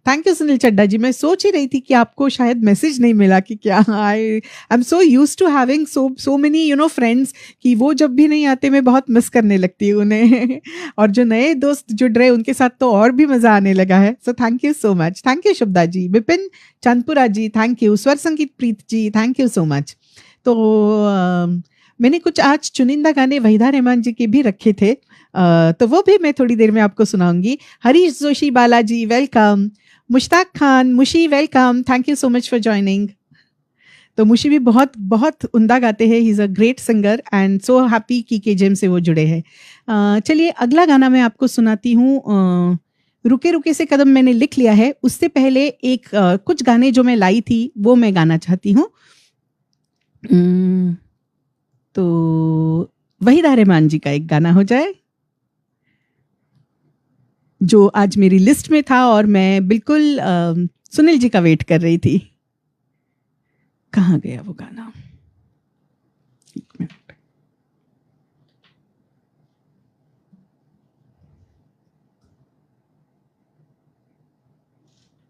Thank you Sunil Chadda ji. मैं सोच ही रही थी कि आपको शायद मैसेज नहीं मिला कि क्या. I am so used to having so many friends कि वो जब भी नहीं आते मैं बहुत मिस करने लगती हूँ उन्हें. और जो नए दोस्त जुड़ रहे उनके साथ तो और भी मज़ा आने लगा है. So thank you so much. Thank you Shubhada ji. Vipin Chandpura ji, thank you. Swar Sangeet Preet ji, thank you so much. तो मैंने कुछ आज चुनिंदा गाने वहीदा रहमान जी के भी रखे थे, तो वो भी मैं थोड़ी देर में आपको सुनाऊंगी. Harish Joshi Balaji, welcome. Mushtaq Khan, Mushi, welcome. Thank you so much for joining. तो मुशी भी बहुत बहुत उम्दा गाते हैं. He is a great singer and so happy कि KJM से वो जुड़े हैं. चलिए अगला गाना मैं आपको सुनाती हूँ. रुके रुके से कदम मैंने लिख लिया है. उससे पहले एक कुछ गाने जो मैं लाई थी वो मैं गाना चाहती हूँ. तो वहीदा रहमान जी का एक गाना हो जाए जो आज मेरी लिस्ट में था और मैं बिल्कुल सुनील जी का वेट कर रही थी. कहाँ गया वो गाना? एक मिनट.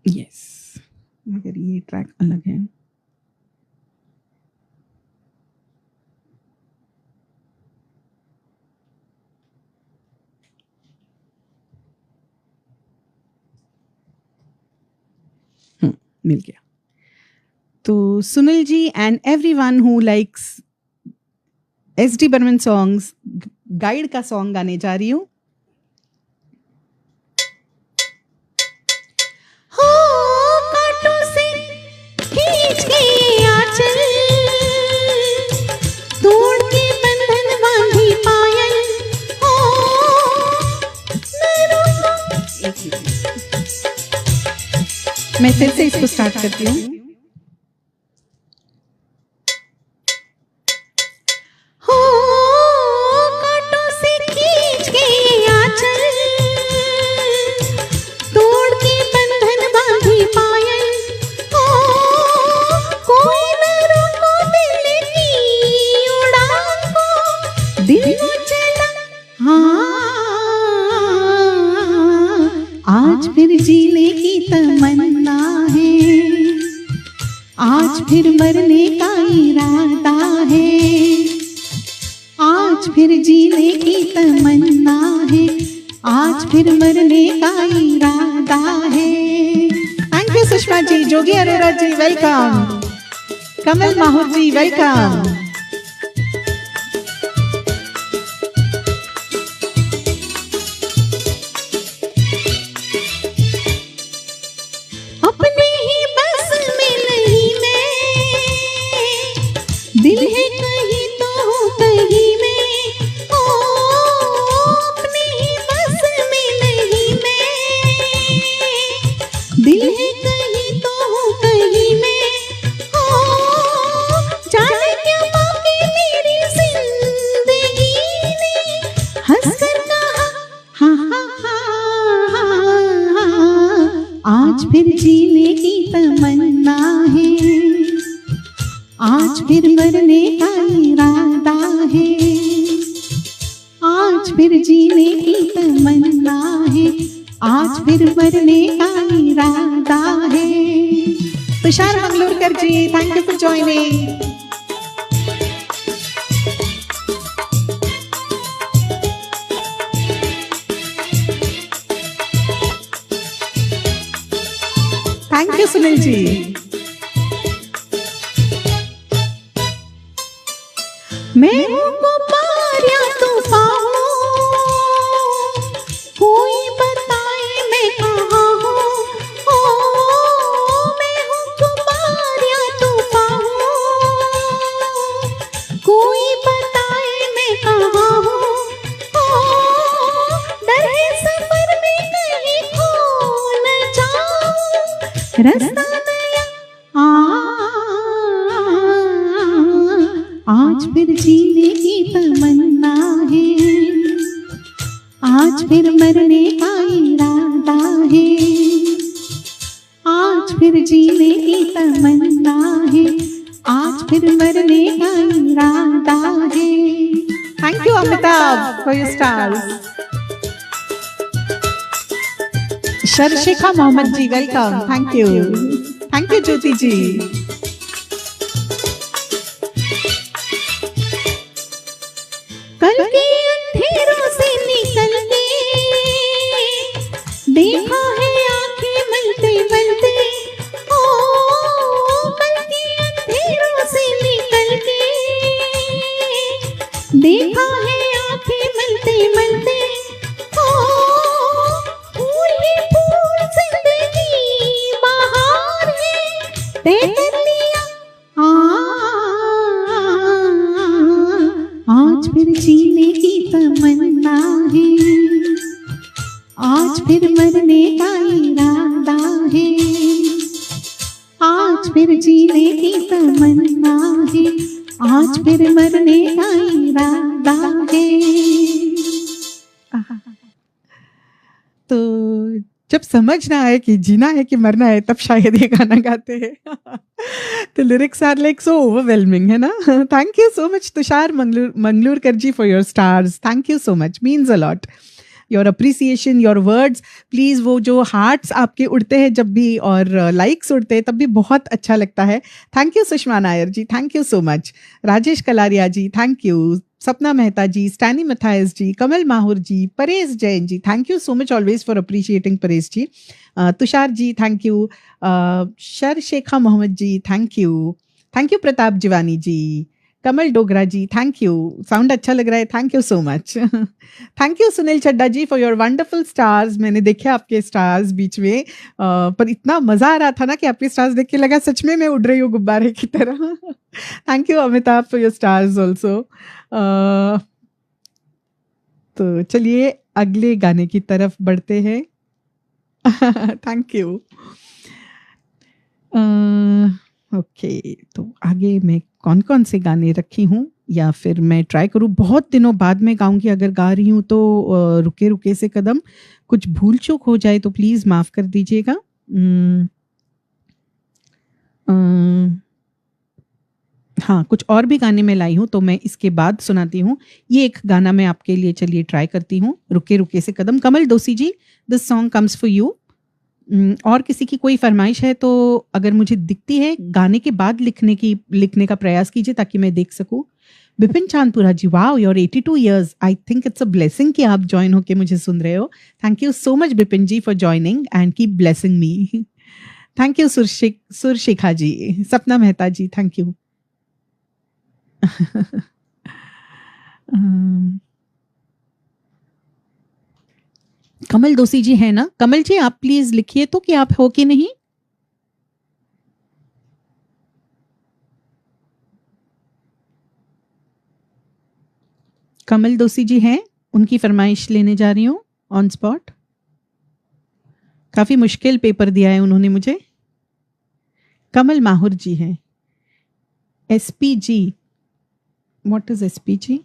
यस, मगर ये ट्रैक अलग है. मिल गया. तो Sunil ji and everyone who likes SD Burman songs, Guide का सॉन्ग गाने जा रही हूँ. हो कांटों से खींच के आंचल, तोड़ के बंधन बांधी पायल. मैं फिर से इसको स्टार्ट करती हूँ. हो कांटों से खींच के आंचल, तोड़ के बंधन बांधी पायल. हो कोई न रोको दिल की उड़ान को, दिल को चला. हाँ आज फिर जीने की तमन्ना है, आज फिर मरने का इरादा है. आज फिर जीने की तमन्ना है, आज फिर मरने का इरादा है. Thank you Sushma ji. Jogi Arora ji, welcome. Kamal Mahur ji, welcome. अपने ही बस में नहीं मैं, दिल है कहीं तो हूँ कहीं मैं. ओ अपने ही बस में नहीं मैं, दिल है कहीं तो हूँ कहीं मैं. ओ जाने क्या बाकी मेरी जिंदगी ने हंस कर कहा हाँ हाँ हाँ. आज फिर जीने की तमन्ना है, आज फिर मरने का इरादा है. आज फिर जीने की तमन्ना है, आज फिर मरने का इरादा है. Tushar Mangalorkar ji, thank you for joining. Thank you Sunil ji. मैं हूँ गुब्बार या तूफान हूँ, कोई बताए मैं कहाँ हूँ. ओ मैं हूँ गुब्बार या तूफान हूँ, कोई बताए मैं कहाँ हूँ. ओ डर है सफर में कहीं खो आज फिर जीने की तमन्ना है, आज फिर मरने का इरादा है, आज फिर जीने की तमन्ना है, आज फिर मरने का इरादा है। Thank you, Amitabh, for your stars. Sharshika Mohammed ji, welcome. Thank you. Thank you, Jyoti ji. कल के अंधेरों से निकल के देखा है आंखें मलते मलते, ओ कल के अंधेरों से निकल के देखा है आंखें मलते मलते, ओ फूल ही फूल जिंदगी बहार है तय कर लिया, आज फिर जीने की तमन्ना है, आज फिर मरने का इरादा है, आज फिर जीने की तमन्ना है, आज फिर मरने का इरादा है। तो जब समझ ना आए कि जीना है कि मरना है, तब शायद ये गाना गाते हैं। The lyrics are like so overwhelming, है ना? Thank you so much, Tushar Manglurkar ji, for your stars. Thank you so much. Means a lot. Your appreciation, your words. Please, वो जो hearts आपके उड़ते हैं जब भी और likes उड़ते हैं तब भी बहुत अच्छा लगता है. Thank you, Sushma Nair ji. Thank you so much. Rajesh Kalaria ji. Thank you. सपना मेहता जी, Stanny Mathias ji, Kamal Mahur ji, Paresh Jain ji. Thank you so much always for appreciating Paresh ji. Tushar ji, thank you. शरशेखा Mohammad ji, thank you. Thank you Pratap Jivani ji. Kamal Dogra ji, thank you. Sound अच्छा लग रहा है, thank you so much. Thank you Sunil Chadda ji for your wonderful stars. मैंने देखे आपके stars बीच में, पर इतना मजा आ रहा था ना कि आपके स्टार्स देख के लगा सच में मैं उड़ रही हूँ गुब्बारे की तरह. Thank you Amitabh for your stars also. तो चलिए अगले गाने की तरफ बढ़ते हैं. Thank you. ओके, तो आगे मैं कौन कौन से गाने रखी हूँ, या फिर मैं ट्राई करूँ. बहुत दिनों बाद में गाऊंगी, अगर गा रही हूँ तो रुके रुके से कदम. कुछ भूल चूक हो जाए तो प्लीज़ माफ़ कर दीजिएगा. हाँ, कुछ और भी गाने मैं लाई हूँ तो मैं इसके बाद सुनाती हूँ. ये एक गाना मैं आपके लिए चलिए ट्राई करती हूँ, रुके रुके से कदम. Kamal Doshi ji, this song comes for you. और किसी की कोई फरमाइश है तो अगर मुझे दिखती है गाने के बाद लिखने का प्रयास कीजिए ताकि मैं देख सकूं. Vipin Chandpura ji, wow, your 82 years. I think it's a blessing कि आप ज्वाइन होके मुझे सुन रहे हो. Thank you so much Vipin ji for joining and keep blessing me. Thank you Surshikha ji. Sapna Mehta ji, thank you. Kamal Doshi ji है ना? कमल जी आप प्लीज लिखिए तो कि आप हो कि नहीं. कमल दोसी जी हैं, उनकी फरमाइश लेने जा रही हूँ ऑन स्पॉट. काफी मुश्किल पेपर दिया है उन्होंने मुझे. कमल माहुर जी हैं. SP ji, what is SP ji?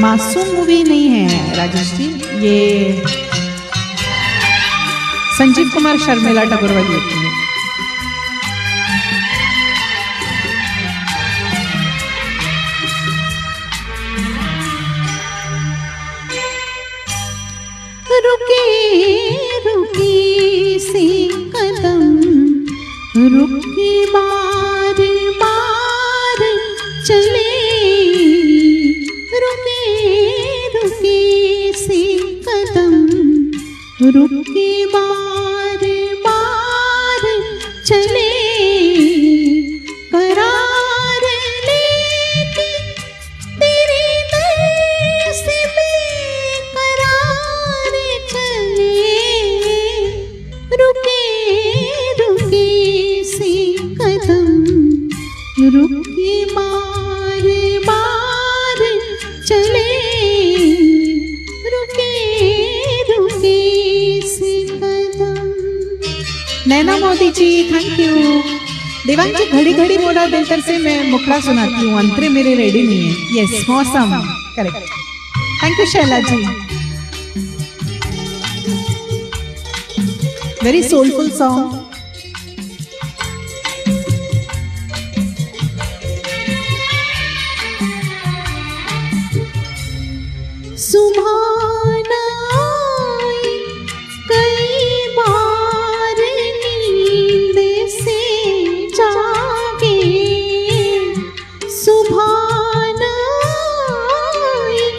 Masoom movie नहीं है राजेश जी, ये संजीव कुमार शर्मिला टैगोर वाली होती है. रुके रुके से कदम, रुके बार बार चले, रुके रुके से कदम, रुके बार बार चले, करार लेके तेरे दर से बेकरार चले, रुके रुके से कदम, रुके बार बार चले, रुके रुके से कदम. नैना मोदी जी थैंक यू। देवांग जी घड़ी घड़ी मोड़ा दिल तर से मैं मुखड़ा सुनाती हूँ, अंतरे मेरे रेडी नहीं है। Yes Mausam correct. Thank you Shaila ji, very soulful song. सुभाना आई कई बार नींद से जागे, सुभाना आई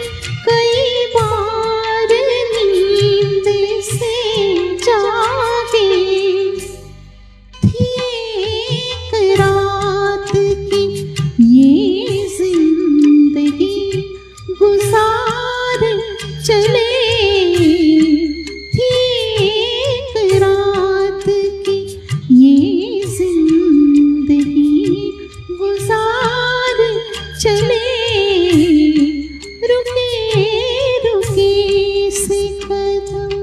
कई बार नींद से जागे, थी एक रात की ये जिंदगी गुजार चले, थी एक रात की ये जिंदगी गुजार चले, रुके रुके से कदम।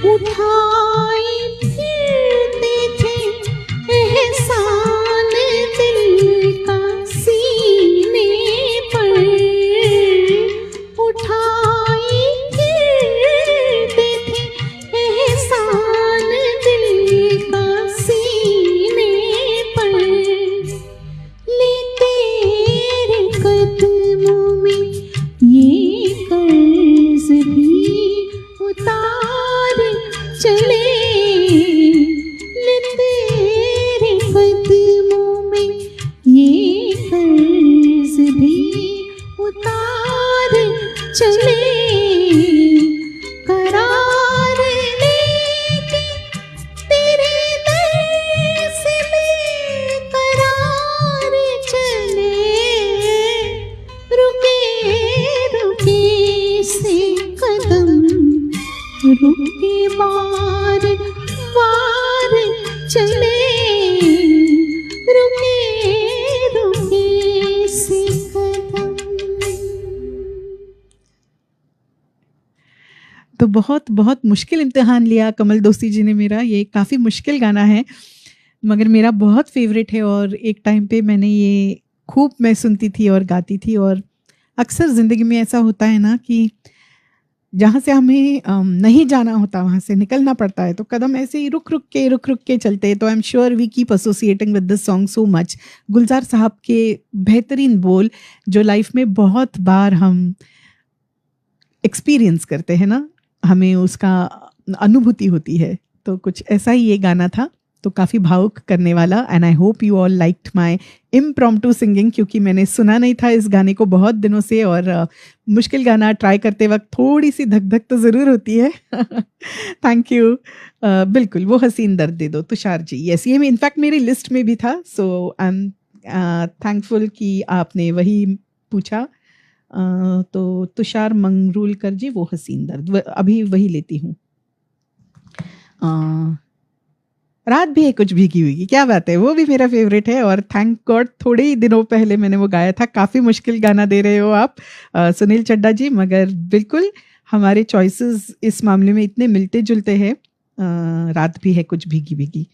उठाए फिरते थे एहसान दिल का सीने पर, उठाए फिरते थे एहसान दिल का सीने पर, ले तेरे कदमों में ये कर्ज भी उतार चले, ले तेरे कदमों में ये कर्ज भी उतार चले, करार लेके तेरे दर से बेकरार चले, रुके रुके से कदम, रुके बार बार चले, रुके रुके से कदम। तो बहुत बहुत मुश्किल इम्तिहान लिया कमल दोस्ती जी ने मेरा। ये काफ़ी मुश्किल गाना है मगर मेरा बहुत फेवरेट है और एक टाइम पे मैंने ये खूब मैं सुनती थी और गाती थी। और अक्सर ज़िंदगी में ऐसा होता है ना कि जहाँ से हमें नहीं जाना होता वहाँ से निकलना पड़ता है, तो कदम ऐसे ही रुक रुक के चलते हैं। तो I am sure we keep associating with this song so much. Gulzar Sahab के बेहतरीन बोल जो लाइफ में बहुत बार हम एक्सपीरियंस करते हैं ना, हमें उसका अनुभूति होती है। तो कुछ ऐसा ही ये गाना था, तो काफ़ी भावुक करने वाला। And I hope you all liked my impromptu singing, क्योंकि मैंने सुना नहीं था इस गाने को बहुत दिनों से और मुश्किल गाना ट्राई करते वक्त थोड़ी सी धक धक तो ज़रूर होती है। Thank you. बिल्कुल वो हसीन दर्द दे दो तुषार जी, यस ये इनफैक्ट मेरी लिस्ट में भी था। सो आई एम थैंकफुल कि आपने वही पूछा। तो तुषार मंगरूलकर जी वो हसीन दर्द अभी वही लेती हूँ। रात भी है कुछ भीगी हुई, क्या बात है, वो भी मेरा फेवरेट है। और थैंक गॉड थोड़े ही दिनों पहले मैंने वो गाया था। काफ़ी मुश्किल गाना दे रहे हो आप सुनील चड्डा जी, मगर बिल्कुल हमारे चॉइसेस इस मामले में इतने मिलते जुलते हैं। रात भी है कुछ भीगी भीगी,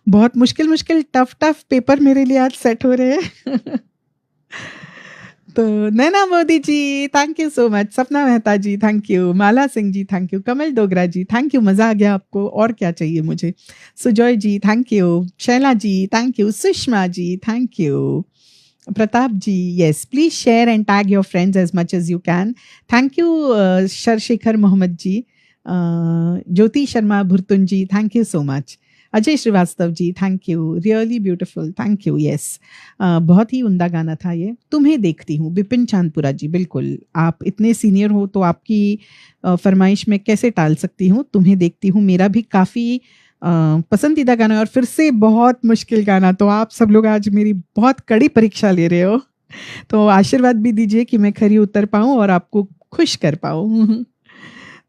बहुत मुश्किल टफ पेपर मेरे लिए आज सेट हो रहे हैं। तो Naina Modi ji thank you so much, Sapna Mehta ji thank you, Mala Singh ji thank you, Kamal Dogra ji thank you, मज़ा आ गया आपको, और क्या चाहिए मुझे। Sujoy ji thank you, Shaila ji thank you, Sushma ji thank you, Pratap ji yes please share and tag your friends as much as you can. Thank you शरशेखर मोहम्मद जी, ज्योति शर्मा भुरतुन ji thank you so much, Ajay Srivastava ji thank you, really beautiful thank you yes. बहुत ही उम्दा गाना था ये। तुम्हें देखती हूँ बिपिन चांदपुरा जी, बिल्कुल आप इतने सीनियर हो तो आपकी फरमाइश में कैसे टाल सकती हूँ। तुम्हें देखती हूँ मेरा भी काफ़ी पसंदीदा गाना और फिर से बहुत मुश्किल गाना। तो आप सब लोग आज मेरी बहुत कड़ी परीक्षा ले रहे हो, तो आशीर्वाद भी दीजिए कि मैं खरी उतर पाऊँ और आपको खुश कर पाऊँ।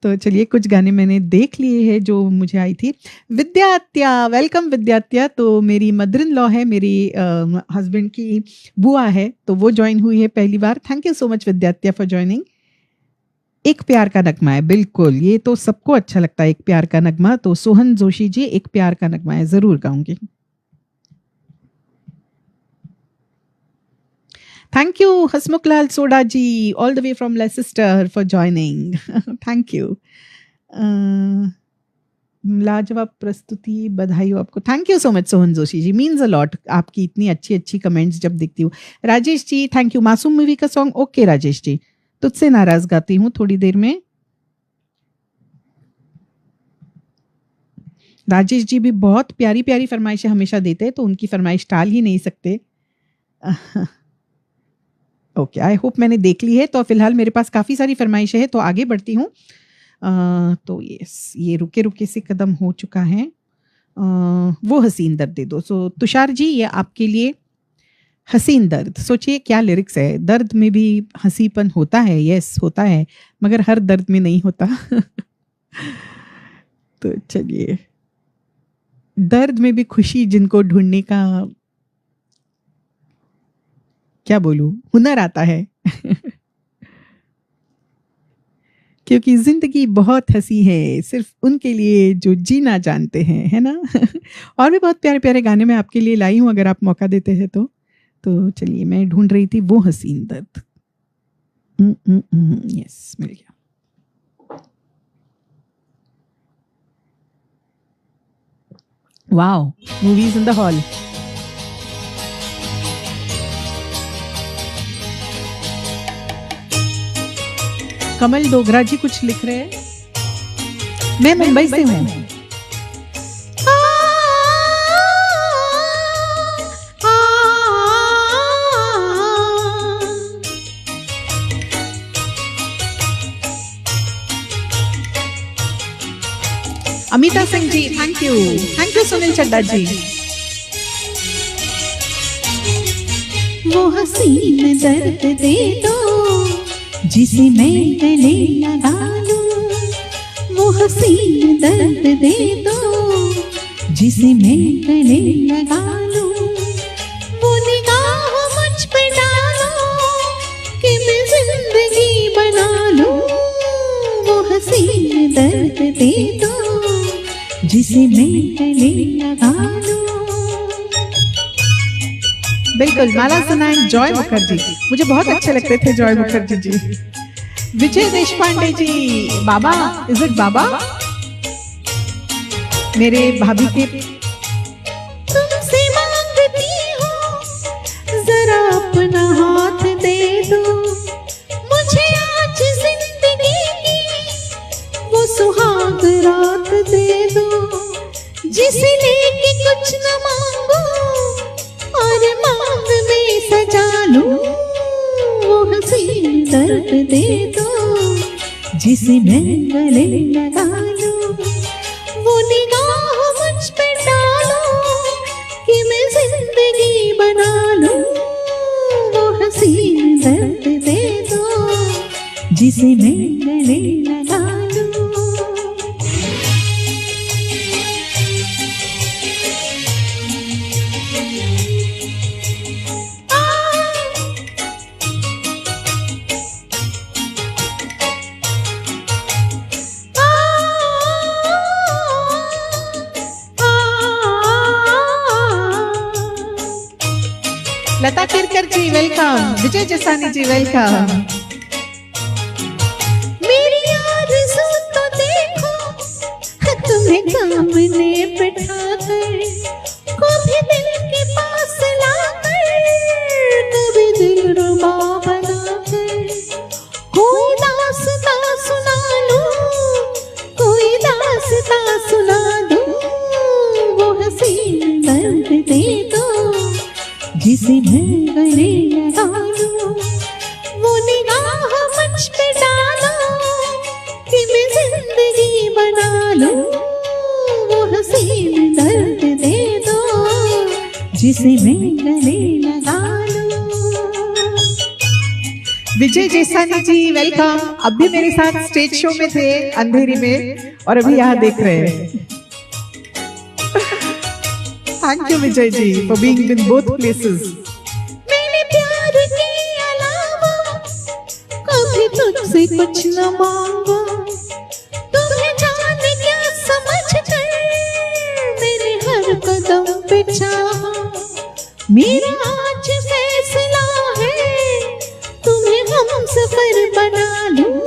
तो चलिए, कुछ गाने मैंने देख लिए हैं जो मुझे आई थी। विद्यात्या, वेलकम विद्यात्या। तो मेरी मदर इन लॉ है, मेरी हस्बैंड की बुआ है, तो वो ज्वाइन हुई है पहली बार। थैंक यू सो मच विद्यात्या फॉर ज्वाइनिंग। एक प्यार का नगमा है, बिल्कुल, ये तो सबको अच्छा लगता है, एक प्यार का नगमा। तो सोहन जोशी जी, एक प्यार का नगमा है, जरूर गाऊंगी। Thank you Hasmukhlal Soda ji, all the way from Leicester for joining. Thank you. लाजवाब प्रस्तुति, बधाई हो आपको। Thank you so much Sohan Joshi ji, means a lot आपकी इतनी अच्छी अच्छी कमेंट्स जब देखती हूँ। Rajesh ji, thank you. Masoom movie का सॉन्ग, ओके राजेश जी, तुझसे नाराज गाती हूँ थोड़ी देर में। राजेश जी भी बहुत प्यारी प्यारी फरमाइशें हमेशा देते हैं, तो उनकी फरमाइश टाल ही नहीं सकते। ओके, आई होप मैंने देख ली है। तो फिलहाल मेरे पास काफ़ी सारी फरमाइशें हैं, तो आगे बढ़ती हूँ। तो ये रुके रुके से कदम हो चुका है। वो हसीन दर्द दे दो। सो तुषार जी, ये आपके लिए हसीन दर्द। सोचिए क्या लिरिक्स है। दर्द में भी हंसीपन होता है, यस होता है, मगर हर दर्द में नहीं होता। तो चलिए, दर्द में भी खुशी जिनको ढूंढने का, क्या बोलूं, हुनर आता है। क्योंकि जिंदगी बहुत हंसी है सिर्फ उनके लिए जो जीना जानते हैं, है ना। और भी बहुत प्यारे प्यारे गाने मैं आपके लिए लाई हूं, अगर आप मौका देते हैं तो। चलिए, मैं ढूंढ रही थी वो हसीन दर्द। यस, मिल गया। Wow, movies in the hall. Kamal Dogra ji कुछ लिख रहे हैं। मैं मुंबई से हूँ। Amita Singh ji, thank you Sunil Chadda ji. वो हसीन दर्द दे दो जिसे मैं गले लगा लूं, वो हसीन दर्द दे दो जिसे मैं गले लगा लूं, वो निगाह मुझ पे डालो कि मैं जिंदगी बना लूं, वो हसीन दर्द दे दो जिसे मैं गले लगा लूं। बिल्कुल, माला सिन्हा एंड जॉय मुखर्जी, मुझे बहुत अच्छे लगते थे जॉय मुखर्जी जी। Vijay Deshpande ji, Baba, is it Baba? मेरे भाभी के। तुमसे मांगती हूँ जरा अपना हाथ दे दो, मुझे आज जिंदगी की वो सुहाग रात दे दो, जिसे लेके कुछ न मांगो और मांग में सजा लूं, वो हसीन दर्द दे दो जिसे मैं गले लगा लूं, वो निगाह मुझ पे डालो कि मैं जिंदगी बना लूं, वो हसीन दर्द दे दो जिसे मैं गले लगा लूं। लता केरकर जी वेलकम, विजय जसानी जी वेलकम। मेरी आरज़ू तो देखो तुम्हें सामने बिठाकर, कभी दिल के पास लाकर, कभी दिल रुबा बनाकर, कोई दास्तां सुना लूं, कोई दास्तां सुना दूं, वो हसीन दर्द दे दो जिसे मैं गले लगा लूं, वो निगाह मुझ पे डालो कि मैं जिंदगी बना लूं, वो हंसी हसीन दर्द दे दो जिसे मैं गले लगा लूं। विजय जैसानी जी वेलकम। अब भी मेरे साथ स्टेज शो में थे अंधेरी में और अभी यहाँ देख रहे हैं। Thank you Vijay ji for being in both places. मैंने प्यार के अलावा कभी तुझसे कुछ न मांगा, तुम्हें जान क्या समझ कर मेरे हर कदम पे चाहा। मेरा आज फैसला है तुम्हें हम सफर बना लूं,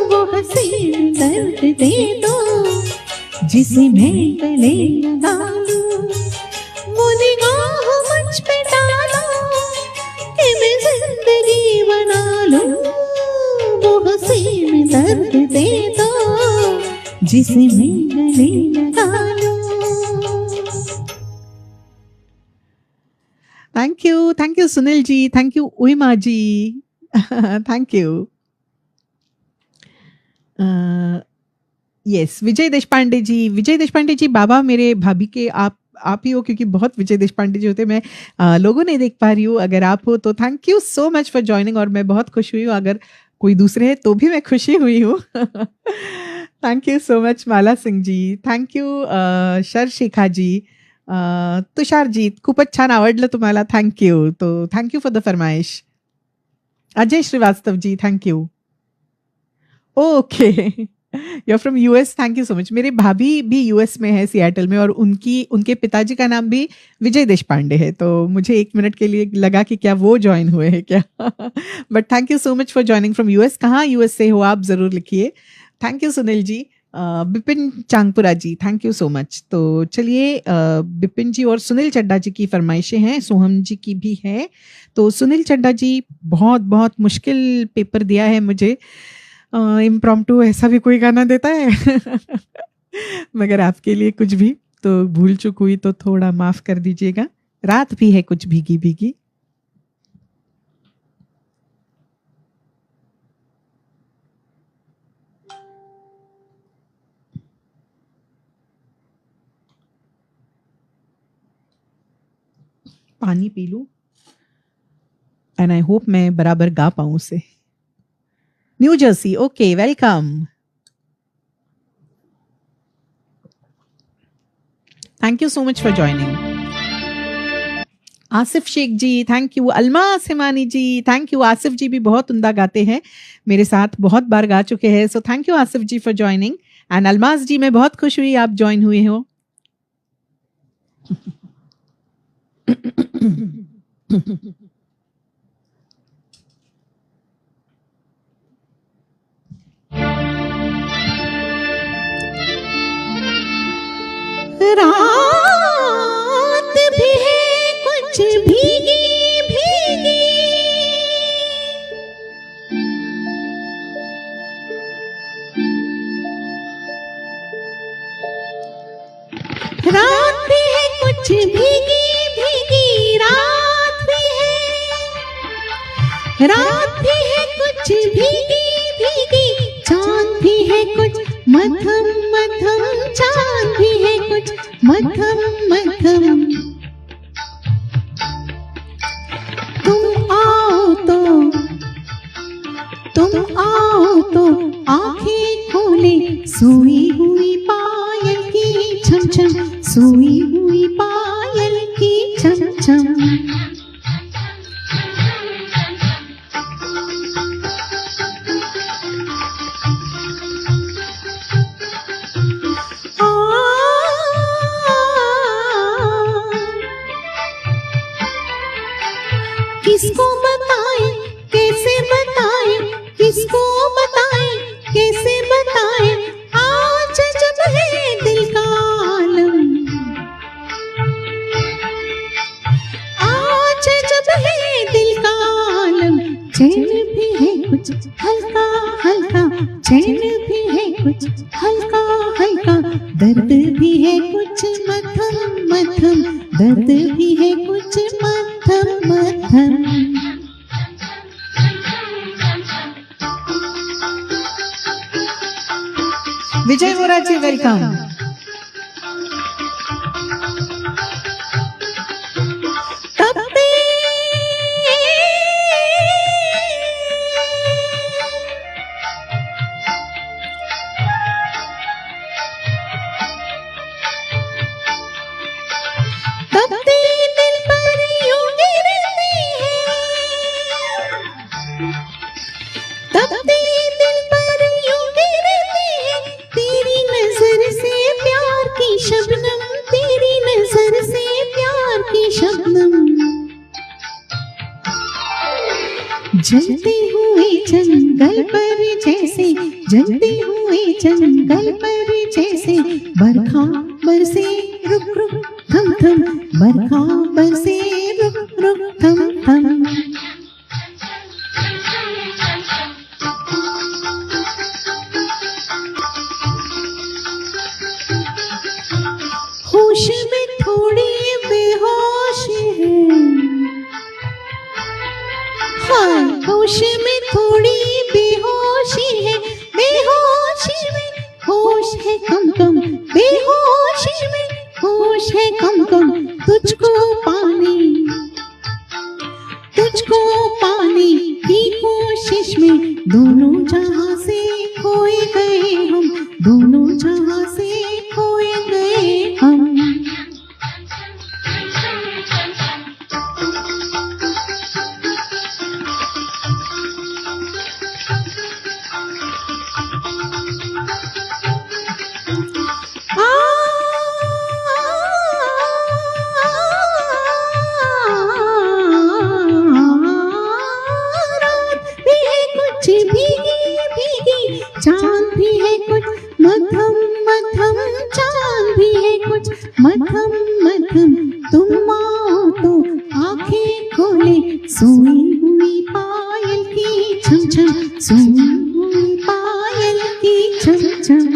वो हसीन दर्द दे दो जिसे मैं गले लगा लूं। वो निगाह मुझ पे डालो कि मैं जिंदगी बना लूं, वो हसीन दर्द दे दो जिसे मैं गले लगा लूं। Thank you Sunil ji, thank you Uima ji, thank you. Yes Vijay Deshpande ji Baba मेरे भाभी के आप ही हो, क्योंकि बहुत विजय देशपांडे जी होते मैं लोगों नहीं देख पा रही हूँ। अगर आप हो तो thank you so much for joining, और मैं बहुत खुश हुई हूँ। अगर कोई दूसरे है तो भी मैं खुशी हुई हूँ। Thank you so much Mala Singh ji, thank you Sharshikha ji, Tushar ji खूपच छान आवडलं तुम्हाला, थँक्यू. तो थँक्यू फॉर द फरमाइश. Ajay Srivastava ji thank you. Okay you are from US, thank you so much. मेरे भाभी भी यूएस में है, सियाटल में, और उनके पिताजी का नाम भी विजय देशपांडे है. तो मुझे 1 मिनट के लिए लगा कि क्या वो ज्वाइन हुए हैं क्या. But thank you so much for joining from US. कहाँ यूएस से हो आप, ज़रूर लिखिए. Thank you Sunil ji. Bipin Changpura ji thank you so much. तो चलिए, बिपिन जी और सुनील चड्डा जी की फरमाइशें हैं, सोहम जी की भी है. तो सुनील चड्डा जी, बहुत बहुत मुश्किल पेपर दिया है मुझे. इम्प्रॉम्प्टू ऐसा भी कोई गाना देता है. मगर आपके लिए कुछ भी, तो भूल चूक हुई तो थोड़ा माफ कर दीजिएगा. रात भी है कुछ भीगी भीगी. पानी पी लूं, एंड आई होप मैं बराबर गा पाऊं उसे. New Jersey, okay, welcome. Thank you so much for joining. Asif Sheikh ji thank you. Almas Himani ji thank you. Asif ji भी बहुत उम्दा गाते हैं, मेरे साथ बहुत बार गा चुके हैं. So thank you Asif ji for joining. And Almas ji, मैं बहुत खुश हुई आप ज्वाइन हुए हो. रात भी है कुछ भीगी भीगी, रात भी है कुछ भीगी भीगी, रात भी है कुछ भीगी भीगी, चांद भी है कुछ मध्यम मध्यम, चांद भी है कुछ मध्यम मध्यम. तुम आओ तो आंखें खोले, सोई हुई पायल की छम छम, सोई हुई पायल की छम छम. किसको बताएं कैसे बताएं, किसको बताएं कैसे बताएं, आज जब है दिल का आलम, आज जब है दिल का आलम. चैन भी है कुछ हल्का हल्का, चैन भी है कुछ हल्का हल्का, दर्द भी है कुछ मध्यम मध्यम, दर्द भी है कुछ मध्यम मध्यम. विजय वोरा जी वेलकम. जलते हुए जंगल पर जैसे, जलते हुए जंगल पर जैसे, बरखा बरसे रुक रुक थम थम, बरखा बरसे रुक रुक थम थम। होश में थोड़ी बेहोश है, हाँ होश में थोड़ी बेहोशी है, बेहोशी में होश है कम कम, बेहोशी में होश है कम कम। तुझको पाने, तुझको पाने की कोशिश में दोनों जहां से खोए गए हम, दोनों जहां से खोए गए हम। चांद भी है कुछ मध्यम मध्यम, चांद भी है कुछ मध्यम मध्यम। तुम आओ तो आंखें खोले, सोई हुई पायल की छम छम, सोई हुई पायल की छम छम।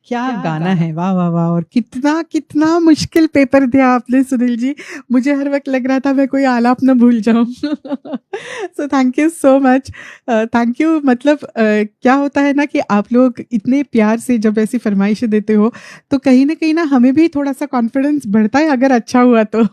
क्या गाना है, वाह वाह वाह। और कितना कितना मुश्किल पेपर दिया आपने सुनील जी, मुझे हर वक्त लग रहा था मैं कोई आलाप ना भूल जाऊं। सो thank you so much, thank you. मतलब क्या होता है ना कि आप लोग इतने प्यार से जब ऐसी फरमाइशें देते हो तो कहीं ना हमें भी थोड़ा सा कॉन्फिडेंस बढ़ता है अगर अच्छा हुआ तो।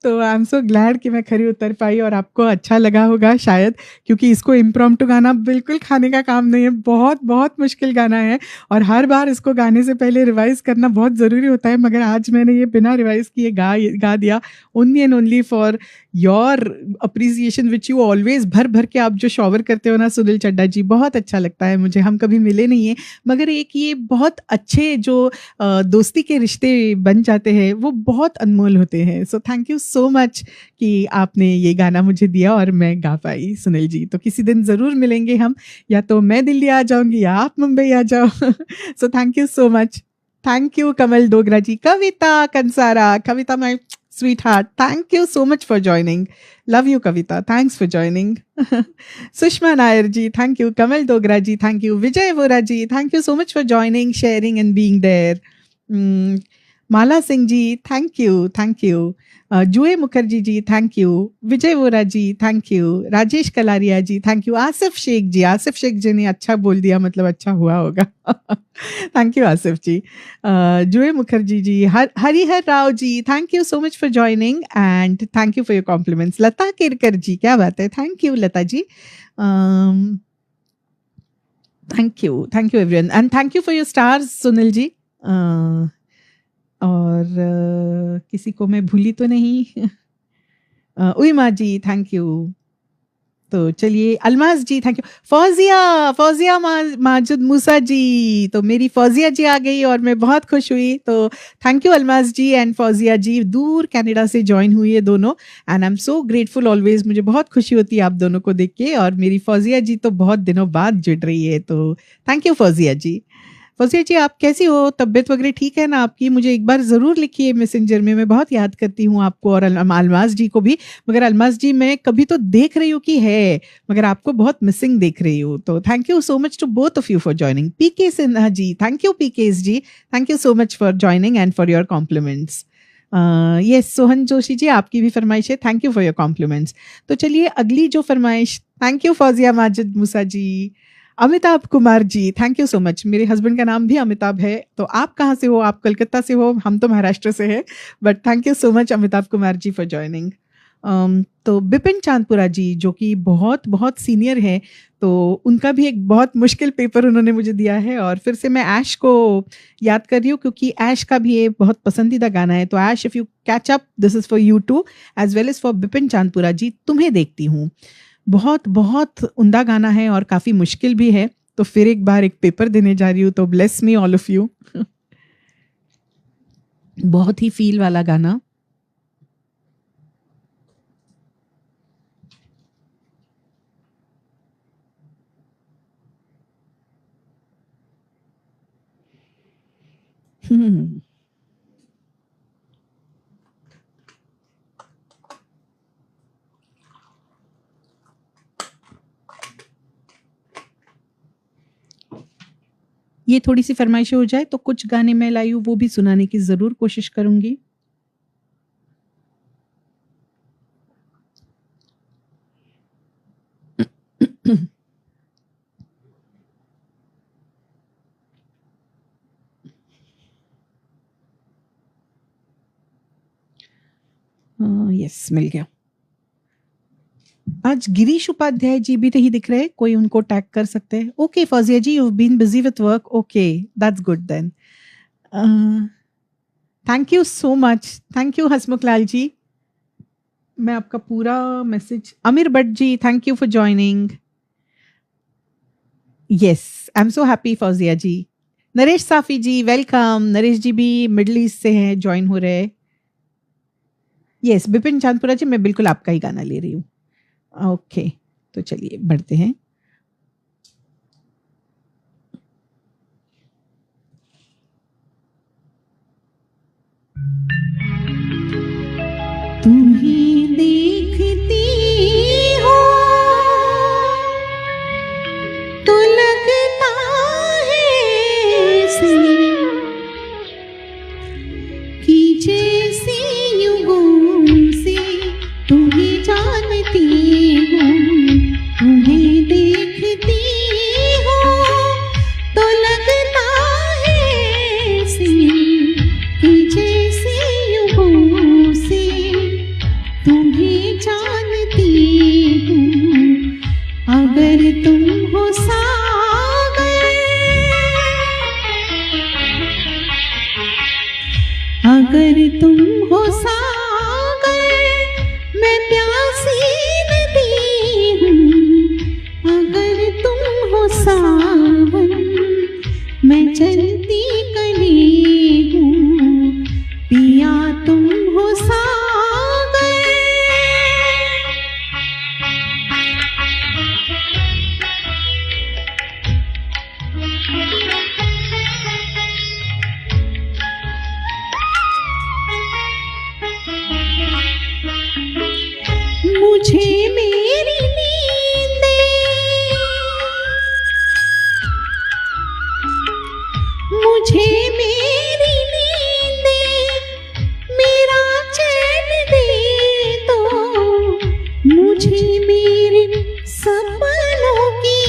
तो आई एम सो ग्लैड कि मैं खरी उतर पाई और आपको अच्छा लगा होगा शायद, क्योंकि इसको इम्प्रॉम्प्टू गाना बिल्कुल खाने का काम नहीं है, बहुत बहुत मुश्किल गाना है और हर बार इसको गाने से पहले रिवाइज करना बहुत ज़रूरी होता है। मगर आज मैंने ये बिना रिवाइज किए गा दिया, only and only for your appreciation which you always भर भर के आप जो शॉवर करते हो ना सुनील चड्डा जी, बहुत अच्छा लगता है मुझे। हम कभी मिले नहीं हैं मगर एक ये बहुत अच्छे जो दोस्ती के रिश्ते बन जाते हैं वो बहुत अनमोल होते हैं। So thank you so much कि आपने ये गाना मुझे दिया और मैं गा पाई सुनील जी। तो किसी दिन ज़रूर मिलेंगे हम, या तो मैं दिल्ली आ जाऊंगी या आप मुंबई आ जाओ। So thank you so much, thank you Kamal Dogra ji, Kavita Kansara, Kavita my sweetheart, thank you so much for joining. Love you Kavita, thanks for joining. Sushma Nair ji, thank you. Kamal Dogra ji, thank you. Vijay Vora ji, thank you so much for joining, sharing and being there. Mala Singh ji, thank you, thank you. Joy Mukherjee ji, thank you. Vijay Vora ji, thank you. Rajesh Kalaria ji, thank you. Asif Sheikh ji, Asif Sheikh ji ने अच्छा बोल दिया, मतलब अच्छा हुआ होगा। Thank you Asif ji. Joy Mukherjee ji, Harihar Rao ji, thank you so much for joining and thank you for your compliments. Lata Kerkar ji, क्या बात है, thank you Lata ji. Thank you everyone and thank you for your stars Sunil ji. और किसी को मैं भूली तो नहीं। उइमा जी, थैंक यू। तो चलिए, अलमाज जी, थैंक यू। फौजिया माजिद मूसा जी, तो मेरी फौजिया जी आ गई और मैं बहुत खुश हुई। तो thank you Almaz ji and Fauzia ji, दूर कनाडा से ज्वाइन हुई है दोनों and I am so grateful always. मुझे बहुत खुशी होती है आप दोनों को देख के, और मेरी फौजिया जी तो बहुत दिनों बाद जुड़ रही है, तो थैंक यू फौजिया जी। फौजिया जी आप कैसी हो, तबीयत वगैरह ठीक है ना आपकी? मुझे एक बार ज़रूर लिखिए मैसेंजर में, मैं बहुत याद करती हूँ आपको और अलमाज जी को भी। मगर अलमाज जी मैं कभी तो देख रही हूँ कि है, मगर आपको बहुत मिसिंग देख रही हूँ। तो thank you so much to both of you for joining. PK Sinha ji, thank you PKS ji, thank you so much for joining and for your compliments. Yes Sohan Joshi ji, आपकी भी फरमाइश है, thank you for your compliments. तो चलिए अगली जो फरमाइश, thank you Fauzia Majid Musa ji. Amitabh Kumar ji, thank you so much. मेरे हस्बैंड का नाम भी अमिताभ है। तो आप कहाँ से हो? आप कलकत्ता से हो, हम तो महाराष्ट्र से हैं, but thank you so much Amitabh Kumar ji for joining. तो बिपिन चांदपुरा जी जो कि बहुत बहुत सीनियर है, तो उनका भी एक बहुत मुश्किल पेपर उन्होंने मुझे दिया है। और फिर से मैं ऐश को याद कर रही हूँ क्योंकि ऐश का भी ये बहुत पसंदीदा गाना है। तो Ash, if you catch up, this is for you too as well as for Bipin Chandpura ji, तुम्हें देखती हूँ। बहुत बहुत उम्दा गाना है और काफ़ी मुश्किल भी है। तो फिर एक बार एक पेपर देने जा रही हूँ, तो bless me all of you. बहुत ही फील वाला गाना। ये थोड़ी सी फरमाइश हो जाए तो कुछ गाने मैं लाई हूँ वो भी सुनाने की जरूर कोशिश करूंगी। यस, मिल गया। आज गिरीश उपाध्याय जी भी नहीं दिख रहे, कोई उनको टैग कर सकते हैं। Okay Fauzia ji, you have been busy with work, okay that's good then. Thank you so much, thank you Hasmukh Lal ji. मैं आपका पूरा message, Amir Bhatt ji thank you for joining. Yes, I am so happy Fauzia ji. Naresh Safi ji welcome, Naresh ji भी मिडल ईस्ट से हैं, join हो रहे हैं। Yes, Bipin Chandpura जी मैं बिल्कुल आपका ही गाना ले रही हूँ। ओके, तो चलिए बढ़ते हैं। तुम्हें देखती हो तो लगता है ऐसे कि जैसे युगों से तुम्हें जानती हूँ। तुम्हें देखती हो तो लगता है ऐसे कि जैसे युगों से तुम्हें जानती हूँ। अगर तुम हो सागर, अगर तुम हो सागर, मैं प्यासी नदी हूँ। अगर तुम हो सावन, मैं चलती कली हूँ। पिया तुम हो सागर, मुझे मेरी नींदें, मुझे मेरी नींदें, मेरा चैन दे दो। मुझे मेरे सपनों की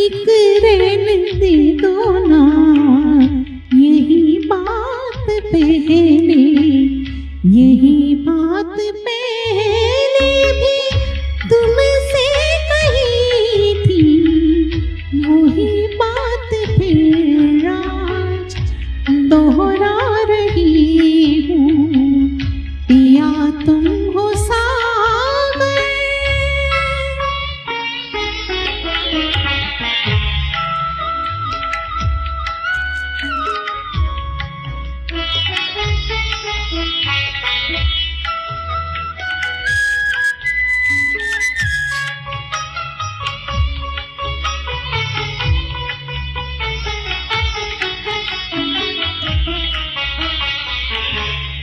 एक रैन दे दो ना। यही बात पहले, यही बात पहले भी तुमसे कही थी। वही बात फिर आज दोहरा रही हूँ। पिया तुम हो सागर,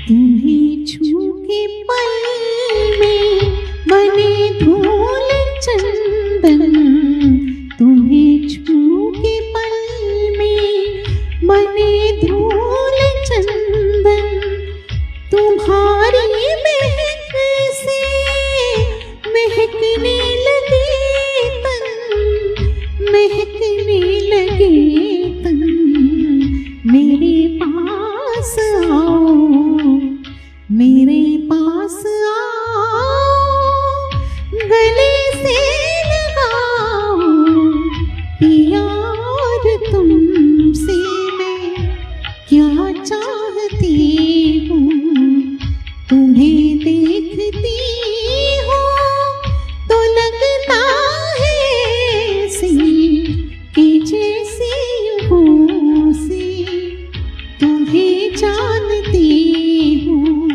तुम्हें छू के पल तुम्हें देखती हूँ तो लगता है सी कि जैसे यूं से तुम्हें जानती हूँ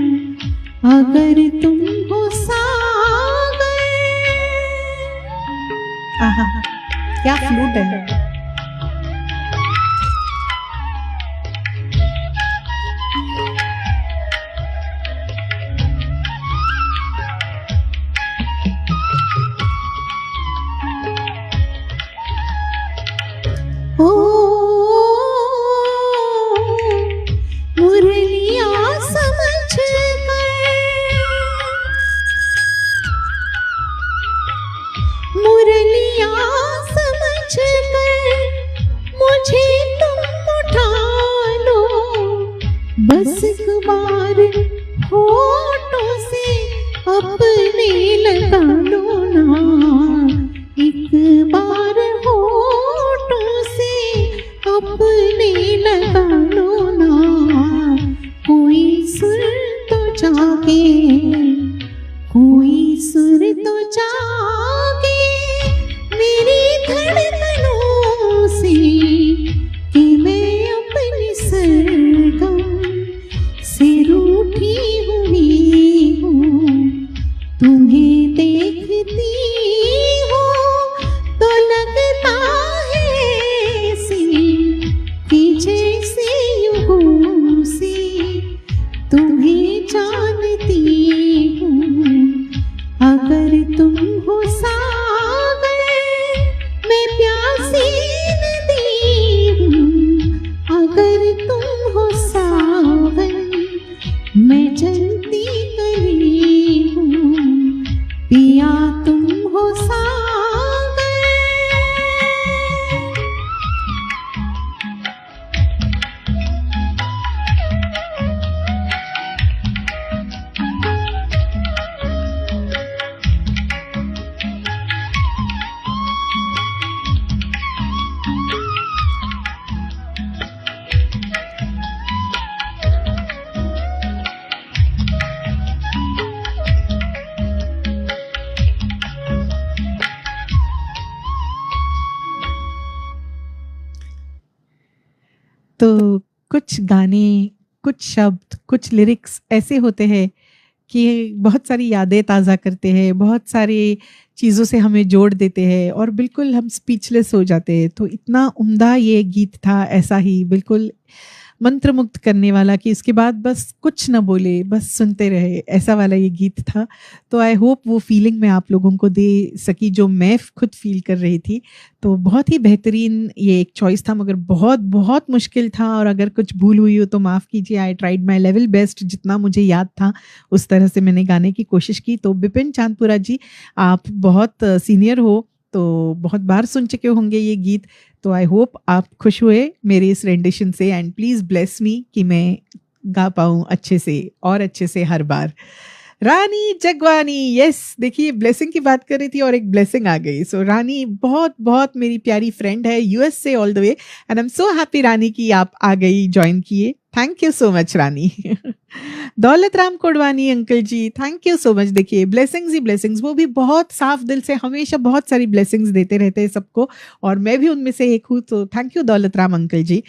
अगर तुम हो सागर। आहा, क्या फ्लूट है। ओ मुरलिया समझ कर, मुरलिया समझ कर मुझे तुम उठा लो, बस एक बार होठों से अपने लगा लो ना, एक बार होठों से अपने लगा लो ना, कोई सुर तो जागे, कोई सुर तो जागे मेरी धड़कनों से कि मैं अपनी सरगम से रूठी हुई हूँ, तुम्हें देखती हूँ तो लगता है सी कि जैसे यूं से तुम्हें जानती हूँ अगर तुम हो सागर, मैं प्यासी नदी हूँ अगर तुम हो सावन, मैं जलती कली हूँ पिया तुम हो सागर। तो कुछ गाने, कुछ शब्द, कुछ लिरिक्स ऐसे होते हैं कि बहुत सारी यादें ताज़ा करते हैं, बहुत सारी चीज़ों से हमें जोड़ देते हैं और बिल्कुल हम स्पीचलेस हो जाते हैं। तो इतना उम्दा ये गीत था, ऐसा ही बिल्कुल मंत्रमुग्ध करने वाला कि इसके बाद बस कुछ न बोले, बस सुनते रहे, ऐसा वाला ये गीत था। तो आई होप वो फीलिंग मैं आप लोगों को दे सकी जो मैं खुद फील कर रही थी। तो बहुत ही बेहतरीन ये एक चॉइस था, मगर बहुत बहुत मुश्किल था और अगर कुछ भूल हुई हो तो माफ़ कीजिए। I tried my level best, जितना मुझे याद था उस तरह से मैंने गाने की कोशिश की। तो बिपिन चांदपुरा जी, आप बहुत सीनियर हो तो बहुत बार सुन चुके होंगे ये गीत, तो आई होप आप खुश हुए मेरे इस रेंडिशन से एंड प्लीज़ ब्लेस मी कि मैं गा पाऊँ अच्छे से और अच्छे से हर बार। रानी जगवानी, यस, देखिए ब्लेसिंग की बात कर रही थी और एक ब्लेसिंग आ गई। सो रानी बहुत बहुत मेरी प्यारी फ्रेंड है यूएस से all the way, and I am so happy Rani कि आप आ गई, ज्वाइन किए। Thank you so much Rani. Daulat Ram Kodwani uncle ji, thank you so much. देखिए ब्लेसिंग्स ही ब्लेसिंग्स, वो भी बहुत साफ दिल से हमेशा बहुत सारी ब्लेसिंग्स देते रहते हैं सबको, और मैं भी उनमें से एक हूँ। तो thank you Daulat Ram uncle ji.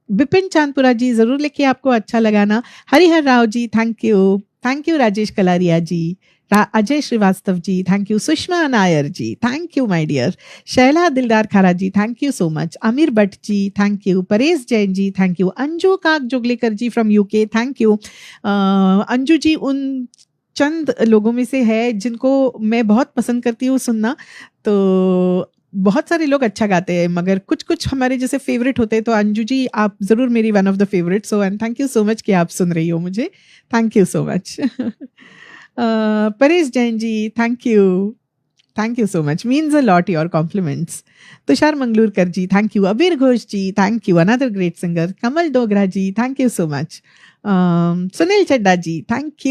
Bipin Chandpura ji, ज़रूर लिखिए आपको अच्छा लगा ना। Harihar Rao ji, thank you. Thank you Rajesh Kalaria ji. Ajay Srivastava ji, thank you. Sushma Nair ji, thank you my dear. Shaila Dildar Khara ji, thank you so much. Amir Bhatt ji, thank you. Paresh Jain ji, thank you. Anju Kak Joglekar ji from UK, thank you. Anju ji उन चंद लोगों में से है जिनको मैं बहुत पसंद करती हूँ सुनना। तो बहुत सारे लोग अच्छा गाते हैं मगर कुछ कुछ हमारे जैसे फेवरेट होते हैं, तो अंजू जी आप ज़रूर मेरी one of the favourite. So and thank you so much कि आप सुन रही हो मुझे, thank you so much. Paresh Jain ji, thank you so much, means a lot your compliments. Tushar Manglurkar ji, thank you. Abir Ghosh ji, thank you, another great singer. Kamal Dogra ji, thank you so much. Sunil Chadda ji, thank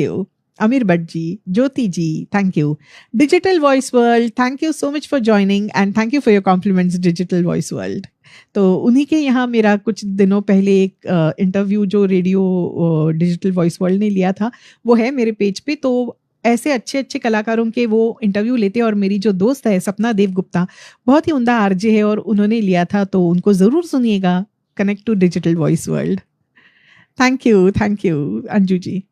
you. Amir Bhatt ji, Jyoti ji, thank you. Digital voice world, thank you so much for joining and thank you for your compliments digital voice world. तो उन्हीं के यहाँ मेरा कुछ दिनों पहले एक interview जो रेडियो डिजिटल वॉइस वर्ल्ड ने लिया था वो है मेरे पेज पे। तो ऐसे अच्छे अच्छे कलाकारों के वो इंटरव्यू लेते हैं और मेरी जो दोस्त है सपना देव गुप्ता बहुत ही उम्दा आरजे है और उन्होंने लिया था, तो उनको ज़रूर सुनिएगा। Connect to digital voice world. Thank you Anju ji.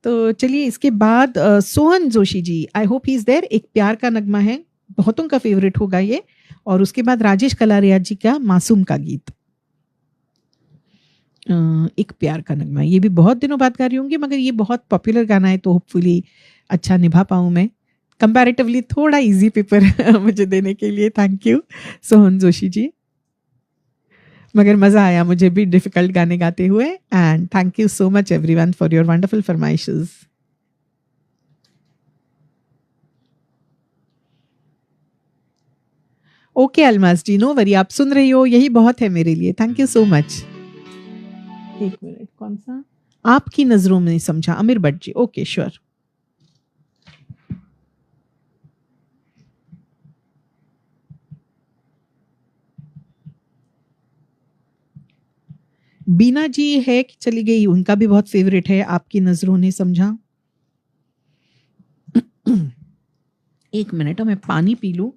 तो चलिए इसके बाद Sohan Joshi ji, I hope he is there. एक प्यार का नगमा है, बहुतों का फेवरेट होगा ये। और उसके बाद राजेश कलारिया जी का मासूम का गीत, एक प्यार का नगमा। ये भी बहुत दिनों बाद गा रही होंगी मगर ये बहुत पॉपुलर गाना है, तो होपफुली अच्छा निभा पाऊँ मैं। कंपैरेटिवली थोड़ा इजी पेपर मुझे देने के लिए थैंक यू सोहन जोशी जी। मगर मज़ा आया मुझे भी डिफ़िकल्ट गाने गाते हुए। And thank you so much everyone for your wonderful फरमाइशेस। Okay Almas ji, no worry, आप सुन रही हो यही बहुत है मेरे लिए। Thank you so much. एक मिनट, कौन सा? आपकी नजरों में समझा, अमीर भट्ट जी। Okay sure. बीना जी है कि चली गई, उनका भी बहुत फेवरेट है आपकी नजरों ने समझा। एक मिनट मैं पानी पी लूं।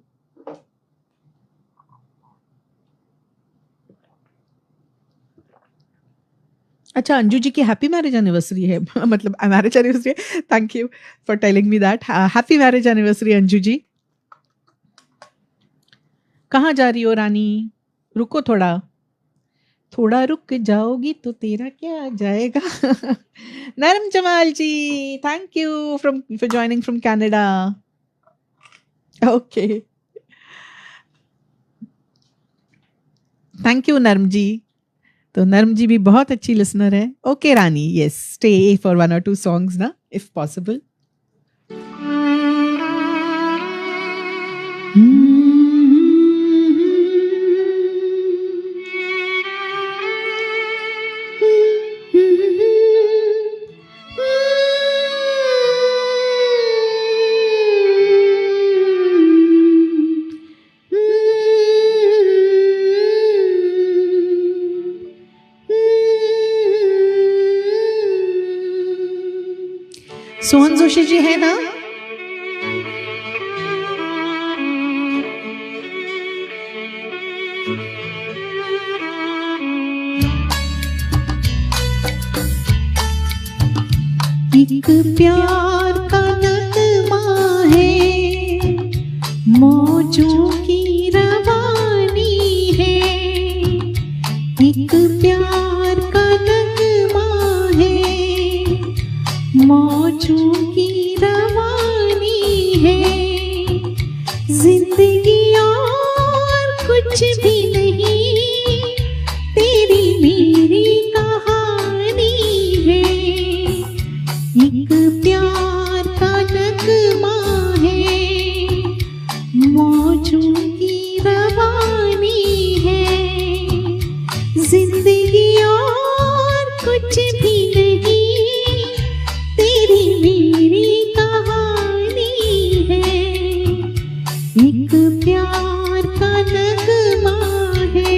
अच्छा, अंजू जी की हैप्पी मैरिज एनिवर्सरी है मतलब marriage anniversary. Thank you for telling me that. Happy marriage anniversary Anju ji. कहाँ जा रही हो रानी? रुको थोड़ा रुक जाओगी तो तेरा क्या जाएगा। Naram Jamal ji, thank you for joining from Canada. Okay, thank you Narm ji. तो नर्म जी भी बहुत अच्छी लिसनर है। Okay Rani, yes, stay for 1 or 2 songs ना इफ पॉसिबल। सोहन जोशी जी है ना? एक प्यार का नगमा है, मौजों की रवानी है। एक प्यार का नगमा है, मौजों की रवानी है। जिंदगी और कुछ भी नहीं, तेरी मेरी कहानी है। एक प्यार का नगमा है, मौजों की रवानी है। जिंदगी और कुछ भी नहीं, तेरी मेरी कहानी है। एक प्यार का नगमा है।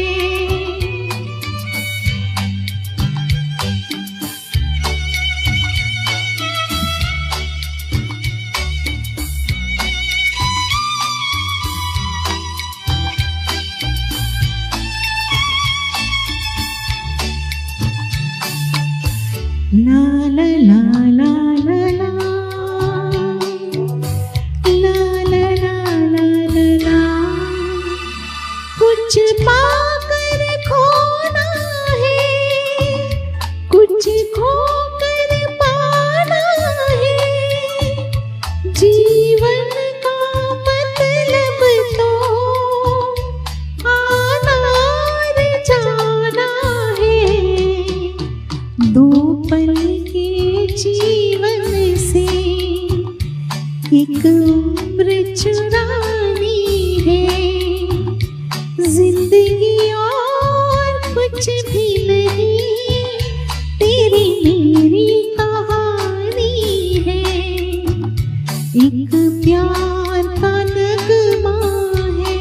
ला ला ला ला ला ला, ला ला ला ला ला ला। कुछ पाकर खोना है, कुछ खोकर पाना है। जीवन का मतलब तो आना और जाना है। दो पल के जीवन से एक उम्र चुरानी है। जिंदगी और कुछ भी नहीं, तेरी मेरी कहानी है। एक प्यार का नगमा है।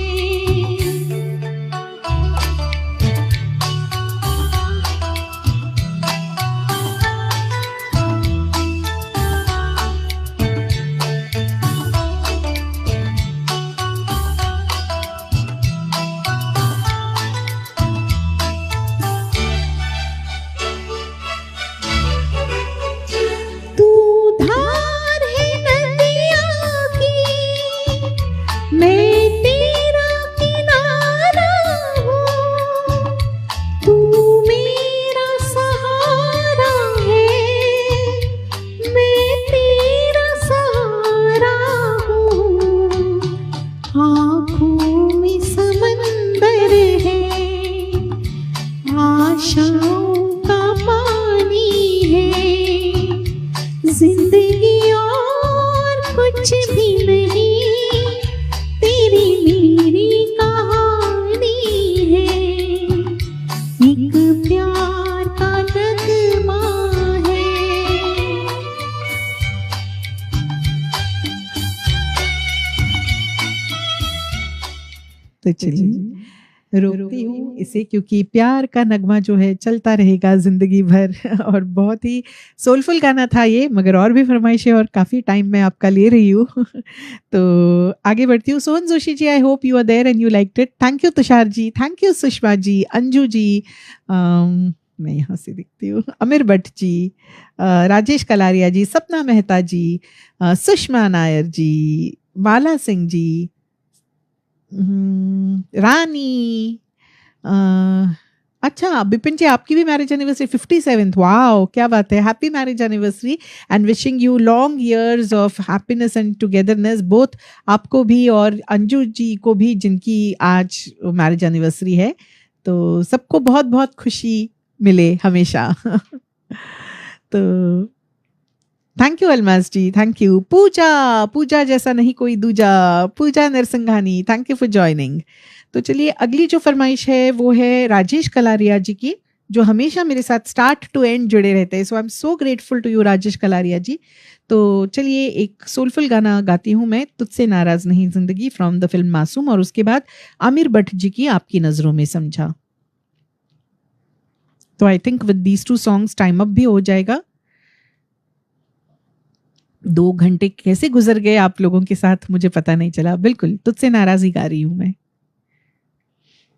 जिंदगी और कुछ भी नहीं, तेरी मेरी कहानी है, एक प्यार का नगमा है। तो चलिए रोकती हूँ इसे, क्योंकि प्यार का नगमा जो है चलता रहेगा जिंदगी भर। और बहुत ही सोलफुल गाना था ये, मगर और भी फरमाइशें और काफ़ी टाइम मैं आपका ले रही हूँ। तो आगे बढ़ती हूँ। Sohan Joshi ji, I hope you are there and you liked it. Thank you Tushar ji, thank you Sushma ji, Anju ji, मैं यहाँ से दिखती हूँ, अमीर भट्ट जी, राजेश कलारिया जी, सपना मेहता जी, सुषमा नायर जी, माला सिंह जी, रानी, अच्छा बिपिन जी, आपकी भी मैरिज एनिवर्सरी 57th, वाओ क्या बात है, happy marriage anniversary and wishing you long years of happiness and togetherness, both आपको भी और अंजू जी को भी जिनकी आज मैरिज एनिवर्सरी है। तो सबको बहुत बहुत खुशी मिले हमेशा। तो thank you Almas ji, thank you. Pooja, Pooja जैसा नहीं कोई दूजा, Pooja Narsinghani, thank you for joining. तो चलिए अगली जो फरमाइश है वो है राजेश कलारिया जी की, जो हमेशा मेरे साथ स्टार्ट टू एंड जुड़े रहते हैं। So I am so grateful to you Rajesh Kalaria ji. तो चलिए एक सोलफुल गाना गाती हूँ मैं, तुझसे नाराज नहीं जिंदगी, फ्रॉम द फिल्म मासूम, और उसके बाद आमिर भट्ट जी की आपकी नजरों में समझा। तो I think with these two songs time up भी हो जाएगा। 2 घंटे कैसे गुजर गए आप लोगों के साथ मुझे पता नहीं चला। बिल्कुल तुझसे नाराज ही गा रही हूं मैं।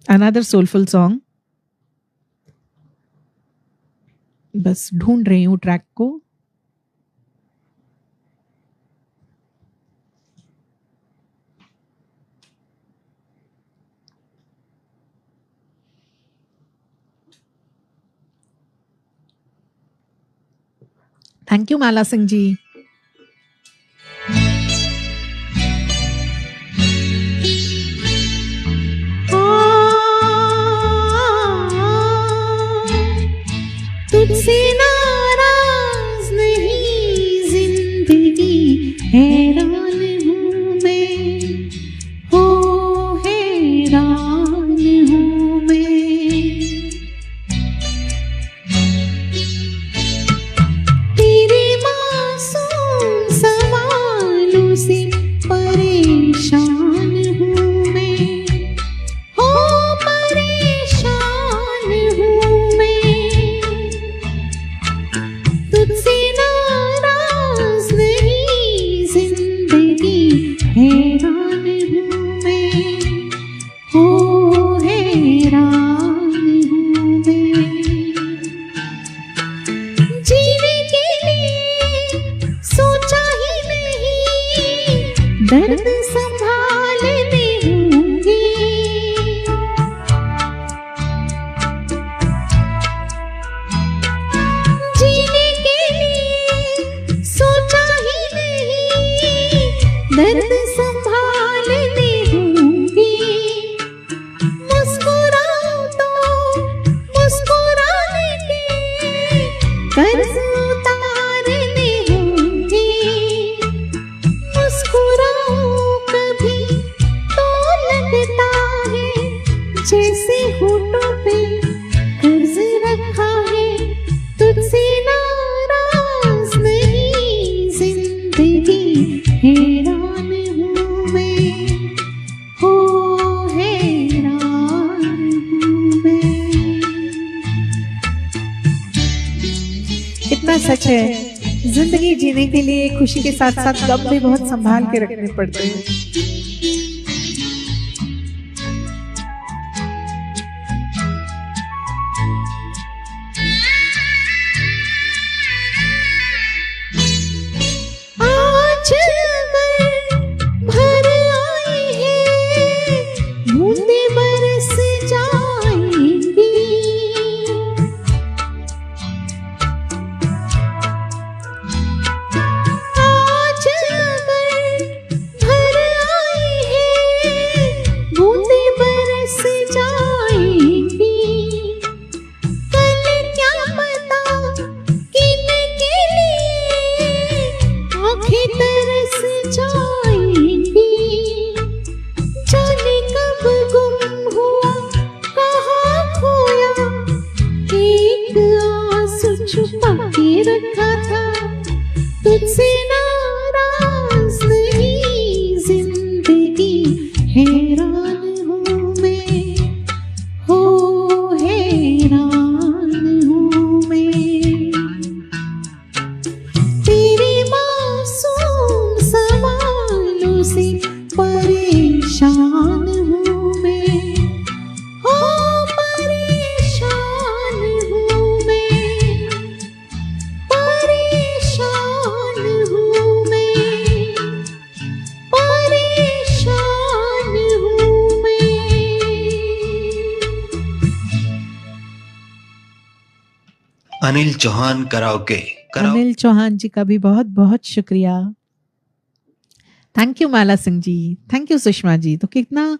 अनदर सोलफुल सॉन्ग, बस ढूंढ रही हूं ट्रैक को। थैंक यू माला सिंह जी। तुझसे नाराज नहीं जिंदगी, हैरान हूँ मैं, हो हैरान हूँ मैं, तेरे मासूम सवालों से परेशान हूँ मैं, हो परेशान हूँ मैं, तुझसे नाराज नहीं जिंदगी, हैरान हूँ मैं, हो हैरान हूँ मैं, जीने के लिए सोचा ही नहीं, दर्द संभालने होंगे, जीने के लिए सोचा ही नहीं, दर्द संभालने होंगे, मुस्कुराओ तो मुस्कुराने के कर्ज उतारने होंगे, मुस्कुराओ कभी तो लगता है जैसे होठों पे कर्ज रखा है, तुझसे नाराज नहीं जिंदगी, हैरान हूँ मैं, हो हैरान हूँ मैं। इतना सच है, जिंदगी जीने के लिए खुशी के साथ साथ गम भी बहुत संभाल के रखने पड़ते हैं। आज अगर भर आई है, बूंदे बरस जाएंगी, आज अगर भर आई तुझसे नाराज नहीं जिंदगी, हैरान हूँ मैं, हो हैरान हूँ मैं। तेरे मासूम सवालों से परेशान हूँ मैं, हो परेशान हूँ मैं, परेशान हूँ मैं, परेशान हूँ मैं। अनिल चौहान कराओके। अनिल चौहान जी का भी बहुत बहुत शुक्रिया। Thank you Mala Singh ji, thank you Sushma ji. तो कितना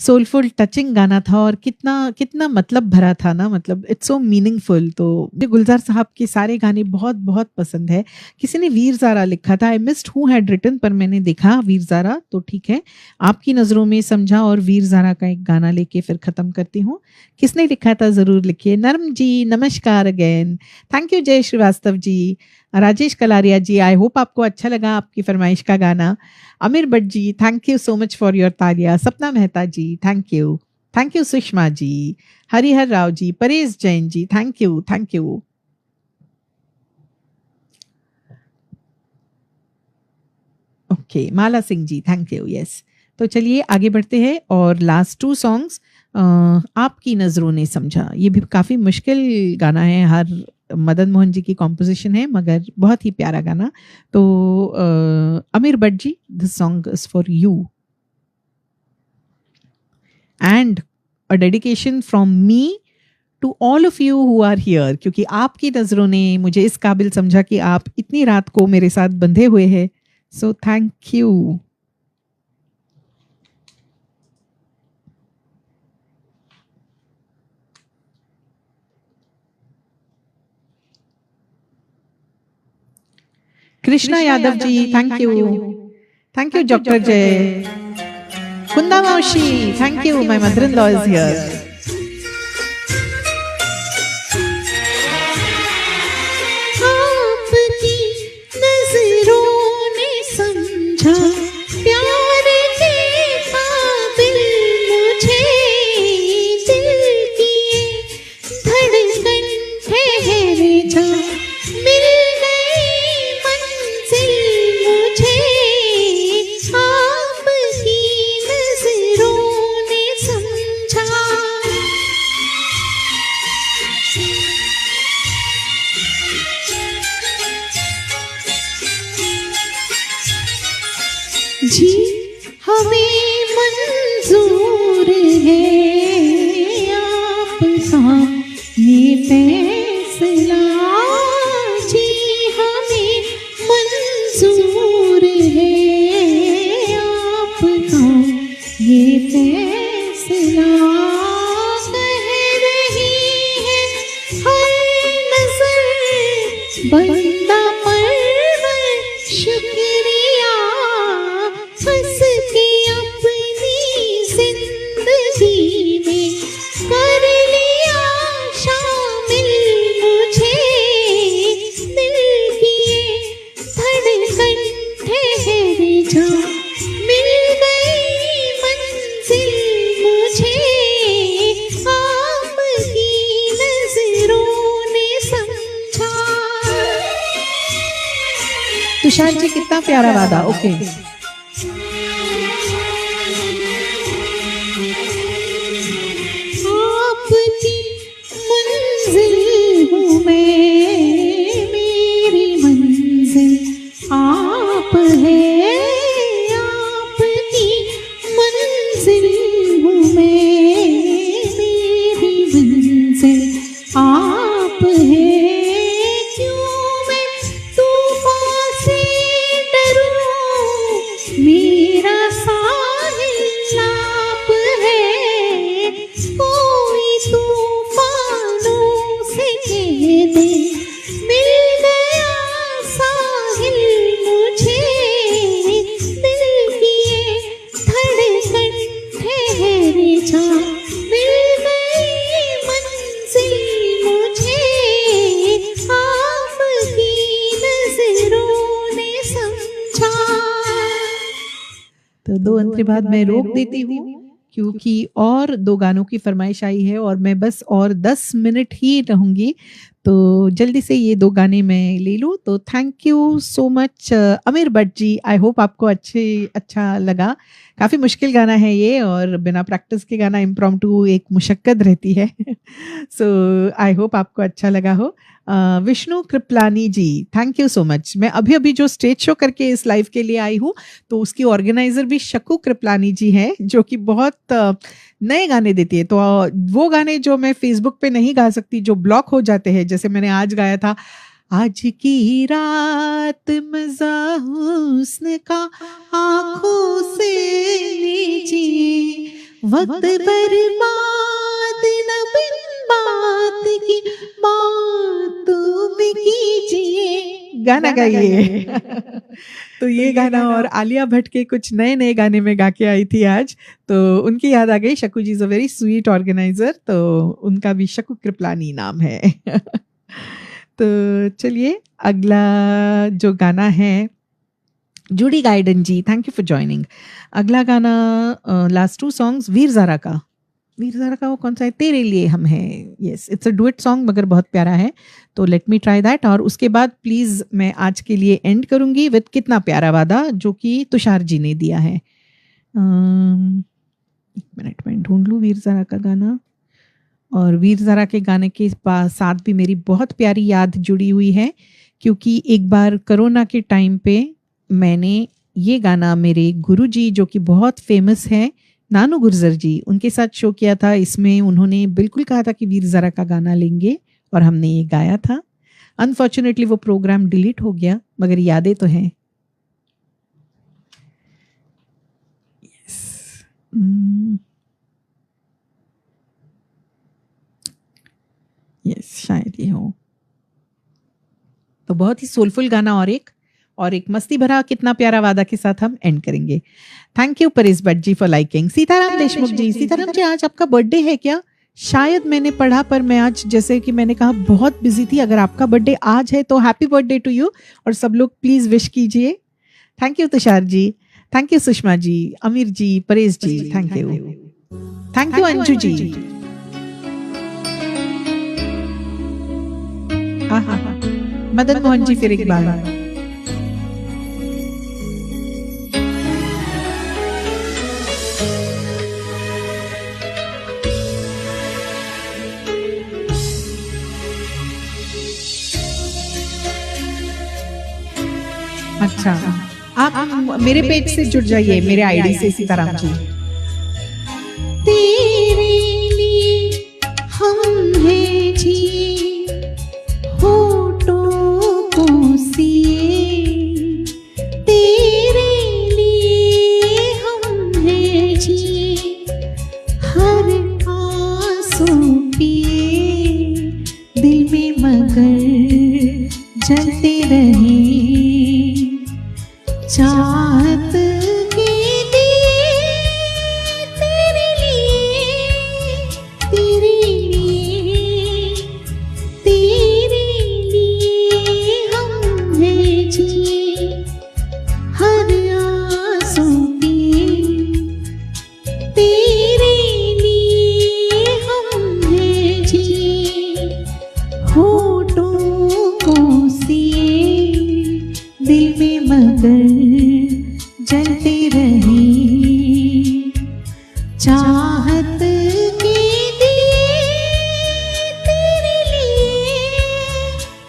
सोलफुल टचिंग गाना था और कितना कितना मतलब भरा था ना, मतलब इट्स सो मीनिंगफुल। तो मुझे गुलजार साहब के सारे गाने बहुत बहुत पसंद है। किसी ने वीर ज़ारा लिखा था, I missed who had written, पर मैंने देखा वीर ज़ारा, तो ठीक है, आपकी नज़रों में समझा और वीर ज़ारा का एक गाना लेके फिर ख़त्म करती हूँ। किसने लिखा था ज़रूर लिखिए। नर्म जी नमस्कार again, thank you Jay Srivastava ji. Rajesh Kalaria ji, I hope आपको अच्छा लगा आपकी फरमाइश का गाना। Amir Bhatt ji, thank you so much for your तालिया। Sapna Mehta ji, thank you Sushma ji. Harihar Rao ji, Paresh Jain ji, thank you. Okay, Mala Singh ji, thank you. Yes, तो चलिए आगे बढ़ते हैं और लास्ट 2 सॉन्ग्स। आपकी नज़रों ने समझा, ये भी काफ़ी मुश्किल गाना है, हर मदन मोहन जी की कॉम्पोजिशन है मगर बहुत ही प्यारा गाना। तो Amir Bhatt ji, this song is for you and a dedication from me to all of you who are here, क्योंकि आपकी नज़रों ने मुझे इस काबिल समझा कि आप इतनी रात को मेरे साथ बंधे हुए हैं। So thank you. Krishna Yadav ji, thank you doctor Jay. Kunda मौशी, thank you, my mother in law is here. आपकी नजरों ने समझा प्यार के काबिल मुझे, दिल की धड़कन ठहर जा, मिल गई मंजिल मुझे, आपकी नजरों ने समझा। जी हमें मंजूर है आपका ये फैसला, जी हमें मंजूर है आपका ये फैसला, कह रही है हर नजर बंदा परवर शुक्रिया, हंस के अपनी जिंदगी में कर लिया शामिल मुझे, दिल की धड़कन ठहर जा, मिल गई मंजिल मुझे, आपकी नजरों ने समझा। तुषार जी, कितना प्यारा वादा। ओके, आपकी मंजिल हूँ मैं, मेरी मंजिल आप है, आपकी मंजिल हूँ मैं, मेरी मंजिल आप है। क्यों मैं तूफान से डरूं, दो अंतरे बाद मैं रोक देती हूँ क्योंकि और 2 गानों की फरमाइश आई है और मैं बस और 10 मिनट ही रहूंगी, तो जल्दी से ये 2 गाने मैं ले लूँ। तो thank you so much Amir Bhatt ji, I hope आपको अच्छा लगा। काफ़ी मुश्किल गाना है ये और बिना प्रैक्टिस के गाना इम्प्रॉम्प्टू एक मुशक्कत रहती है। सो आई होप आपको अच्छा लगा हो। विष्णु कृपलानी जी, थैंक यू सो मच। मैं अभी जो स्टेज शो करके इस लाइव के लिए आई हूँ, तो उसकी ऑर्गेनाइजर भी शकु कृपलानी जी हैं, जो कि बहुत नए गाने देती है। तो वो गाने जो मैं फेसबुक पे नहीं गा सकती, जो ब्लॉक हो जाते हैं, जैसे मैंने आज गाया था, आज की रात मज़ा हुस्न का आँखों से लीजिए, वक्त बर्बाद न बिन बात की बातों में कीजिए, गाना गाइए। तो ये गाना और आलिया भट्ट के कुछ नए गाने में गा के आई थी आज, तो उनकी याद आ गई। Shaku ji is a very sweet organiser, तो उनका भी शकु कृपलानी नाम है। तो चलिए अगला जो गाना है, Judy Guidon ji, thank you for joining. अगला गाना लास्ट 2 सॉन्ग्स वीर ज़ारा का वो कौन सा है, तेरे लिए हम हैं। Yes, it's a duet song मगर बहुत प्यारा है, तो लेट मी ट्राई दैट। और उसके बाद प्लीज़ मैं आज के लिए एंड करूँगी विद कितना प्यारा वादा, जो कि तुषार जी ने दिया है। 1 मिनट में ढूंढ लूँ वीर ज़ारा का गाना। और वीर ज़ारा के गाने के साथ भी मेरी बहुत प्यारी याद जुड़ी हुई है, क्योंकि एक बार कोरोना के टाइम पे मैंने ये गाना मेरे गुरुजी, जो कि बहुत फेमस है, नानू गुर्जर जी, उनके साथ शो किया था। इसमें उन्होंने बिल्कुल कहा था कि वीर ज़ारा का गाना लेंगे और हमने ये गाया था। अनफॉर्चुनेटली वो प्रोग्राम डिलीट हो गया, मगर यादें तो हैं। यस, शायद ये हो। तो बहुत ही सोलफुल गाना और एक मस्ती भरा कितना प्यारा वादा के साथ हम एंड करेंगे। Thank you Paresh Bhatt ji for liking. Sitaram Deshmukh ji, Sitaram ji आज आपका बर्थडे है क्या? शायद मैंने पढ़ा, पर मैं आज, जैसे कि मैंने कहा, बहुत बिजी थी। अगर आपका बर्थडे आज है तो हैप्पी बर्थडे टू यू, और सब लोग प्लीज विश कीजिए। Thank you Tushar ji, thank you Sushma ji, Amir ji, Paresh ji, thank you Anju ji. हाँ, मदन मोहन जी फिर एक बार। अच्छा, आप मेरे पेज से जुड़ जाइए, मेरे आईडी से, सीताराम जी। तेरे लिए हम हैं जी होठों को सिए, तेरे लिए हम हैं जी हर आंसू पिए, दिल में मगर जलते रहे चाहत के दिए, तेरे लिए, तेरे लिए, तेरे लिए हम हैं जी हर आंसू पिए, तेरे लिए हम हैं जी होठों को सिए, दिल में मगर जलते रहे चाहत के दिए, तेरे लिए,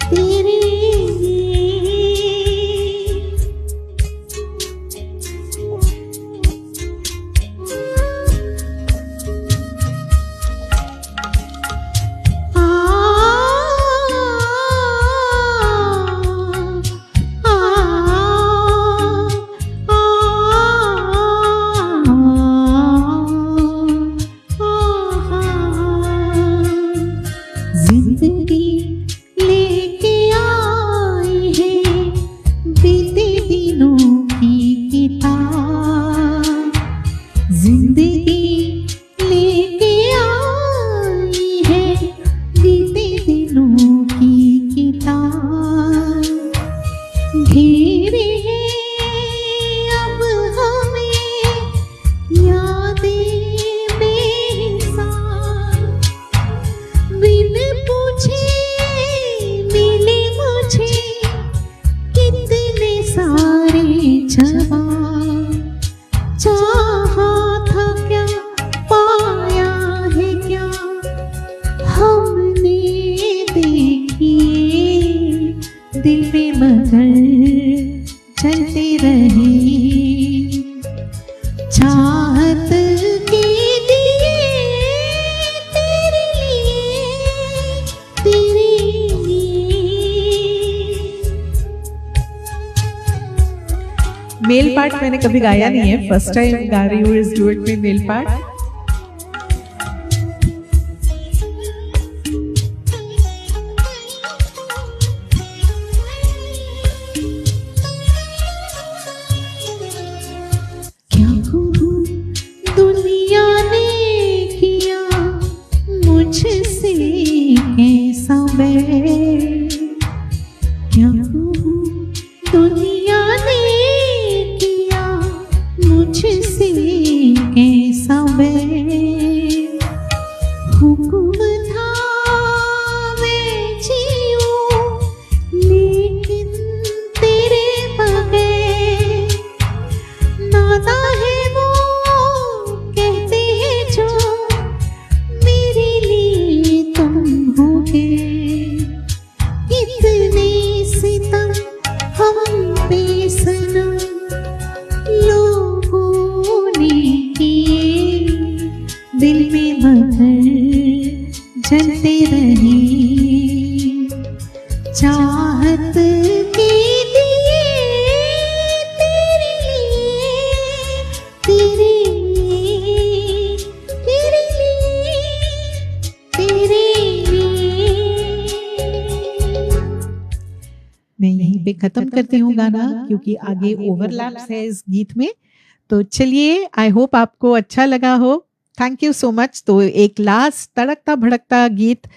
तेरे लिए। जिंदगी लेके आई है बीते दिनों की किताब, जिंदगी लेके आई है बीते दिनों की किताब, घेरे है अब हमें जवां, चाहा था क्या पाया है क्या, हमने देखी दिल में मगर चलते रहे, चाहत के दिए तेरे लिए, तेरे मेल पार्ट मैंने कभी गाया नहीं है, फर्स्ट टाइम गा रही हूँ इस डुएट में मेल पार्ट। क्या कहूँ दुनिया ने किया मुझसे कैसा बैर, क्या कहूँ दुनिया ने किया मुझसे कैसा बैर, हुक्म था मैं जीऊँ लेकिन तेरे बगैर, नाता है वो कहते हैं जो मेरे लिए तुम होगे, इतने सितम हम पे सनम लोगों ने किए, दिल में मगर जलते रहे, चाहत के दिए तेरे लिए, तेरे लिए, तेरे लिए, तेरे लिए। मैं यहीं पे खत्म करती हूँ गाना क्योंकि आगे ओवरलैप्स है इस गीत में। तो चलिए, आई होप आपको अच्छा लगा हो। Thank you so much. तो एक लास्ट तड़कता भड़कता गीत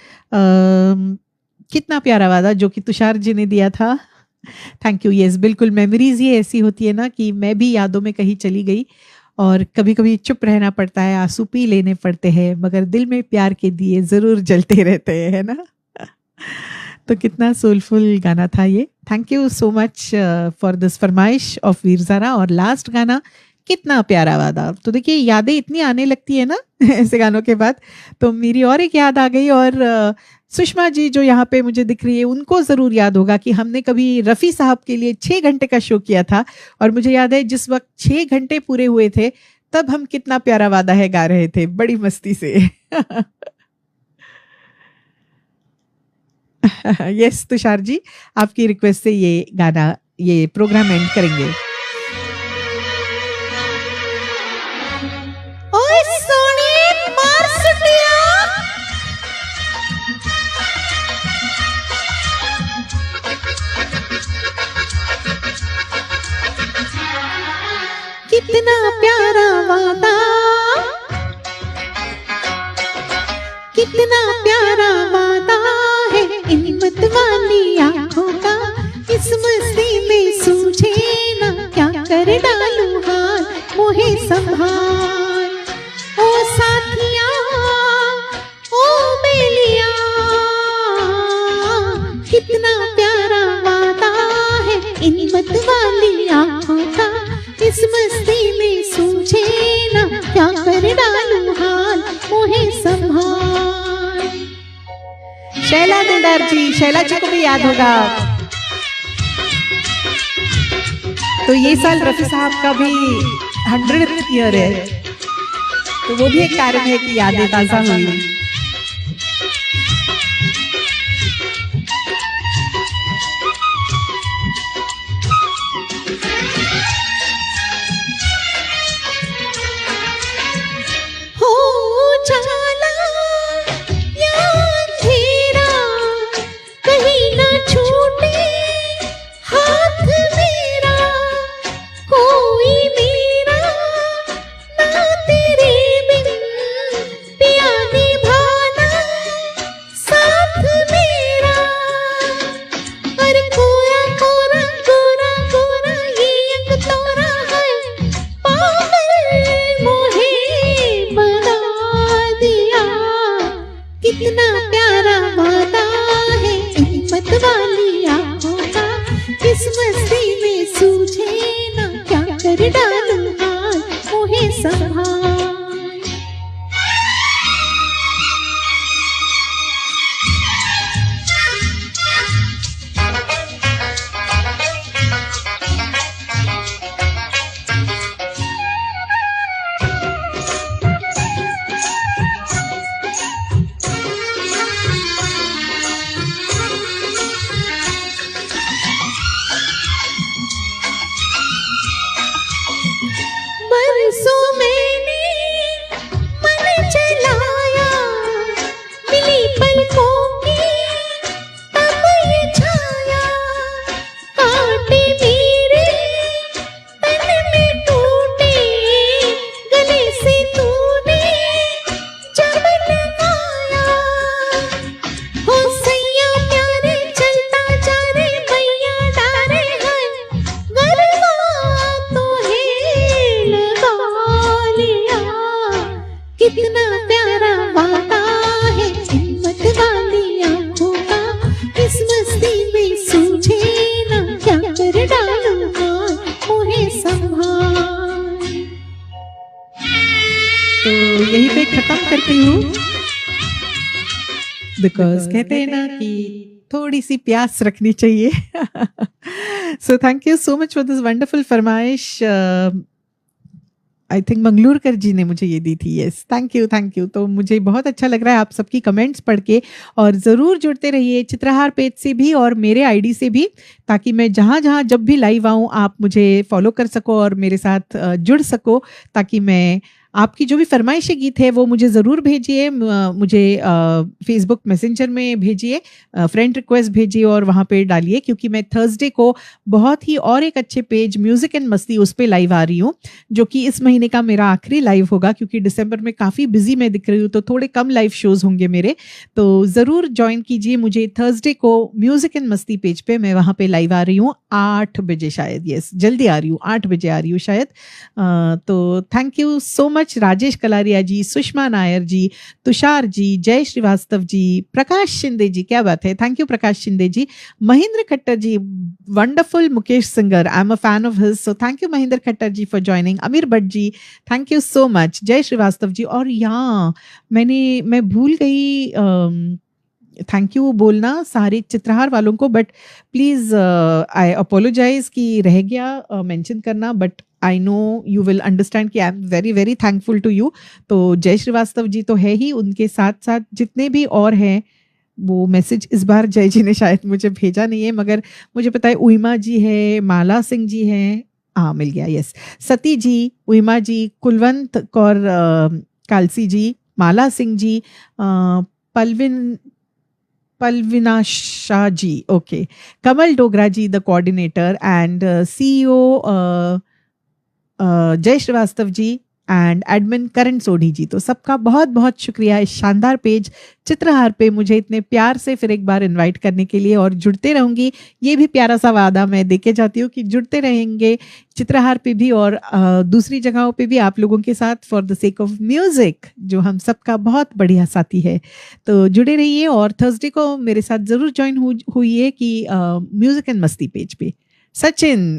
कितना प्यारा वादा जो कि तुषार जी ने दिया था। Thank you. यस, बिल्कुल मेमोरीज ये ऐसी होती है ना कि मैं भी यादों में कहीं चली गई और कभी कभी चुप रहना पड़ता है, आंसू पी लेने पड़ते हैं, मगर दिल में प्यार के दिए जरूर जलते रहते हैं, है ना। तो कितना सोलफुल गाना था ये। Thank you so much for this फरमाइश ऑफ वीरज़ारा। और लास्ट गाना कितना प्यारा वादा। तो देखिए, यादें इतनी आने लगती है ना ऐसे गानों के बाद। तो मेरी और एक याद आ गई, और सुषमा जी जो यहाँ पे मुझे दिख रही है, उनको ज़रूर याद होगा कि हमने कभी रफ़ी साहब के लिए 6 घंटे का शो किया था। और मुझे याद है जिस वक्त 6 घंटे पूरे हुए थे तब हम कितना प्यारा वादा है गा रहे थे, बड़ी मस्ती से। यस तुषार जी, आपकी रिक्वेस्ट से ये गाना, ये प्रोग्राम एंड करेंगे। ओए सोनी मार सुटिया, कितना प्यारा वादा, कितना प्यारा वादा है इन मत वाली आँखों का, इस मस्ती में सूझे ना क्या कर डालूं हाल, मोहे संभाल ओ साथिया, ओ बेलिया, कितना प्यारा वादा है इन मत वाली आँखों का, इस मस्ती में सूझे ना क्या कर डालूं हाल, मोहे संभाल। शैला दिलदार जी, शैला जी को भी याद होगा। तो ये साल रफी साहब का भी 100th ईयर है, तो वो भी एक कारण है कि यादें ताजा हुई। यहीं पे ख़त्म करती हूँ, बिकॉज कहते हैं ना कि थोड़ी सी प्यास रखनी चाहिए। So thank you so much for this wonderful फरमाइश। आई थिंक मंगलूरकर जी ने मुझे ये दी थी। Yes, thank you. तो मुझे बहुत अच्छा लग रहा है आप सबकी कमेंट्स पढ़ के, और ज़रूर जुड़ते रहिए चित्रहार पेज से भी और मेरे आईडी से भी, ताकि मैं जहाँ जहाँ जब भी लाइव आऊँ आप मुझे फॉलो कर सको और मेरे साथ जुड़ सको, ताकि मैं आपकी जो भी फरमाइशी गीत है वो मुझे ज़रूर भेजिए, मुझे फेसबुक मैसेंजर में भेजिए, फ्रेंड रिक्वेस्ट भेजिए और वहाँ पे डालिए, क्योंकि मैं थर्सडे को बहुत ही और एक अच्छे पेज म्यूज़िक एंड मस्ती उस पर लाइव आ रही हूँ, जो कि इस महीने का मेरा आखिरी लाइव होगा, क्योंकि दिसंबर में काफ़ी बिजी मैं दिख रही हूँ, तो थोड़े कम लाइव शोज़ होंगे मेरे। तो ज़रूर ज्वाइन कीजिए मुझे थर्सडे को म्यूज़िक एंड मस्ती पेज पे। मैं वहाँ पे लाइव आ रही हूँ 8 बजे शायद, यस जल्दी आ रही हूँ, 8 बजे आ रही हूँ शायद। तो thank you so much Rajesh Kalaria ji, Sushma Nair ji, Tushar ji, Jay Srivastava ji, Prakash Shinde ji, क्या बात है, thank you Prakash Shinde ji, Mahendra Khattar ji, wonderful Mukesh singer, I am a fan of his, so thank you Mahendra Khattar ji for joining, Amir Bhatt ji, thank you so much, Jay Srivastava ji. और यहाँ मैं भूल गई थैंक यू बोलना सारे चित्रहार वालों को, बट प्लीज़ आई अपोलोजाइज कि रह गया मेंशन करना, but I know you will understand कि I am very very thankful to you. तो जय श्रीवास्तव जी तो है ही, उनके साथ साथ जितने भी और हैं, वो मैसेज इस बार जय जी ने शायद मुझे भेजा नहीं है, मगर मुझे पता है उइमा जी है, माला सिंह जी हैं, हाँ मिल गया, यस, सती जी, उइमा ji, Kulwant Kaur Kalsi ji, Mala Singh ji, Palvina Shah ji, okay, Kamal Dogra ji the coordinator, and CEO Jai Srivastava ji, and admin Karan Sodhi ji. तो सबका बहुत बहुत शुक्रिया इस शानदार पेज चित्रहार पे मुझे इतने प्यार से फिर एक बार इनवाइट करने के लिए, और जुड़ते रहूंगी, ये भी प्यारा सा वादा मैं देके जाती हूँ कि जुड़ते रहेंगे चित्रहार पे भी और दूसरी जगहों पे भी आप लोगों के साथ, for the sake of music, जो हम सबका बहुत बढ़िया साथी है। तो जुड़े रहिए और थर्सडे को मेरे साथ ज़रूर ज्वाइन हुई है कि म्यूजिक एंड मस्ती पेज पे। सचिन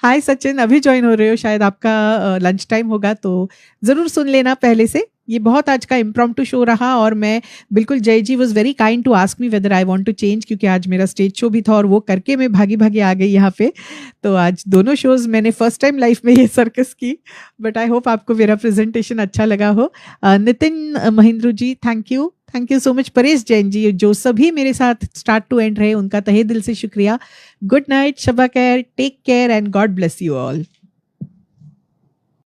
हाय सचिन, अभी ज्वाइन हो रहे हो, शायद आपका लंच टाइम होगा, तो ज़रूर सुन लेना पहले से। ये बहुत आज का इम्प्रॉम्प्टू शो रहा, और मैं बिल्कुल, Jai ji was very kind to ask me whether I want to change, क्योंकि आज मेरा स्टेज शो भी था और वो करके मैं भागी भागी आ गई यहाँ पे। तो आज दोनों शोज मैंने फर्स्ट टाइम लाइफ में ये सर्कस की, बट आई होप आपको मेरा प्रेजेंटेशन अच्छा लगा हो। Nitin Mahendra ji, thank you so much. Paresh Jain ji, जो सभी मेरे साथ स्टार्ट टू एंड रहे, उनका तहे दिल से शुक्रिया। Good night, Shaba Khair, take care and God bless you all.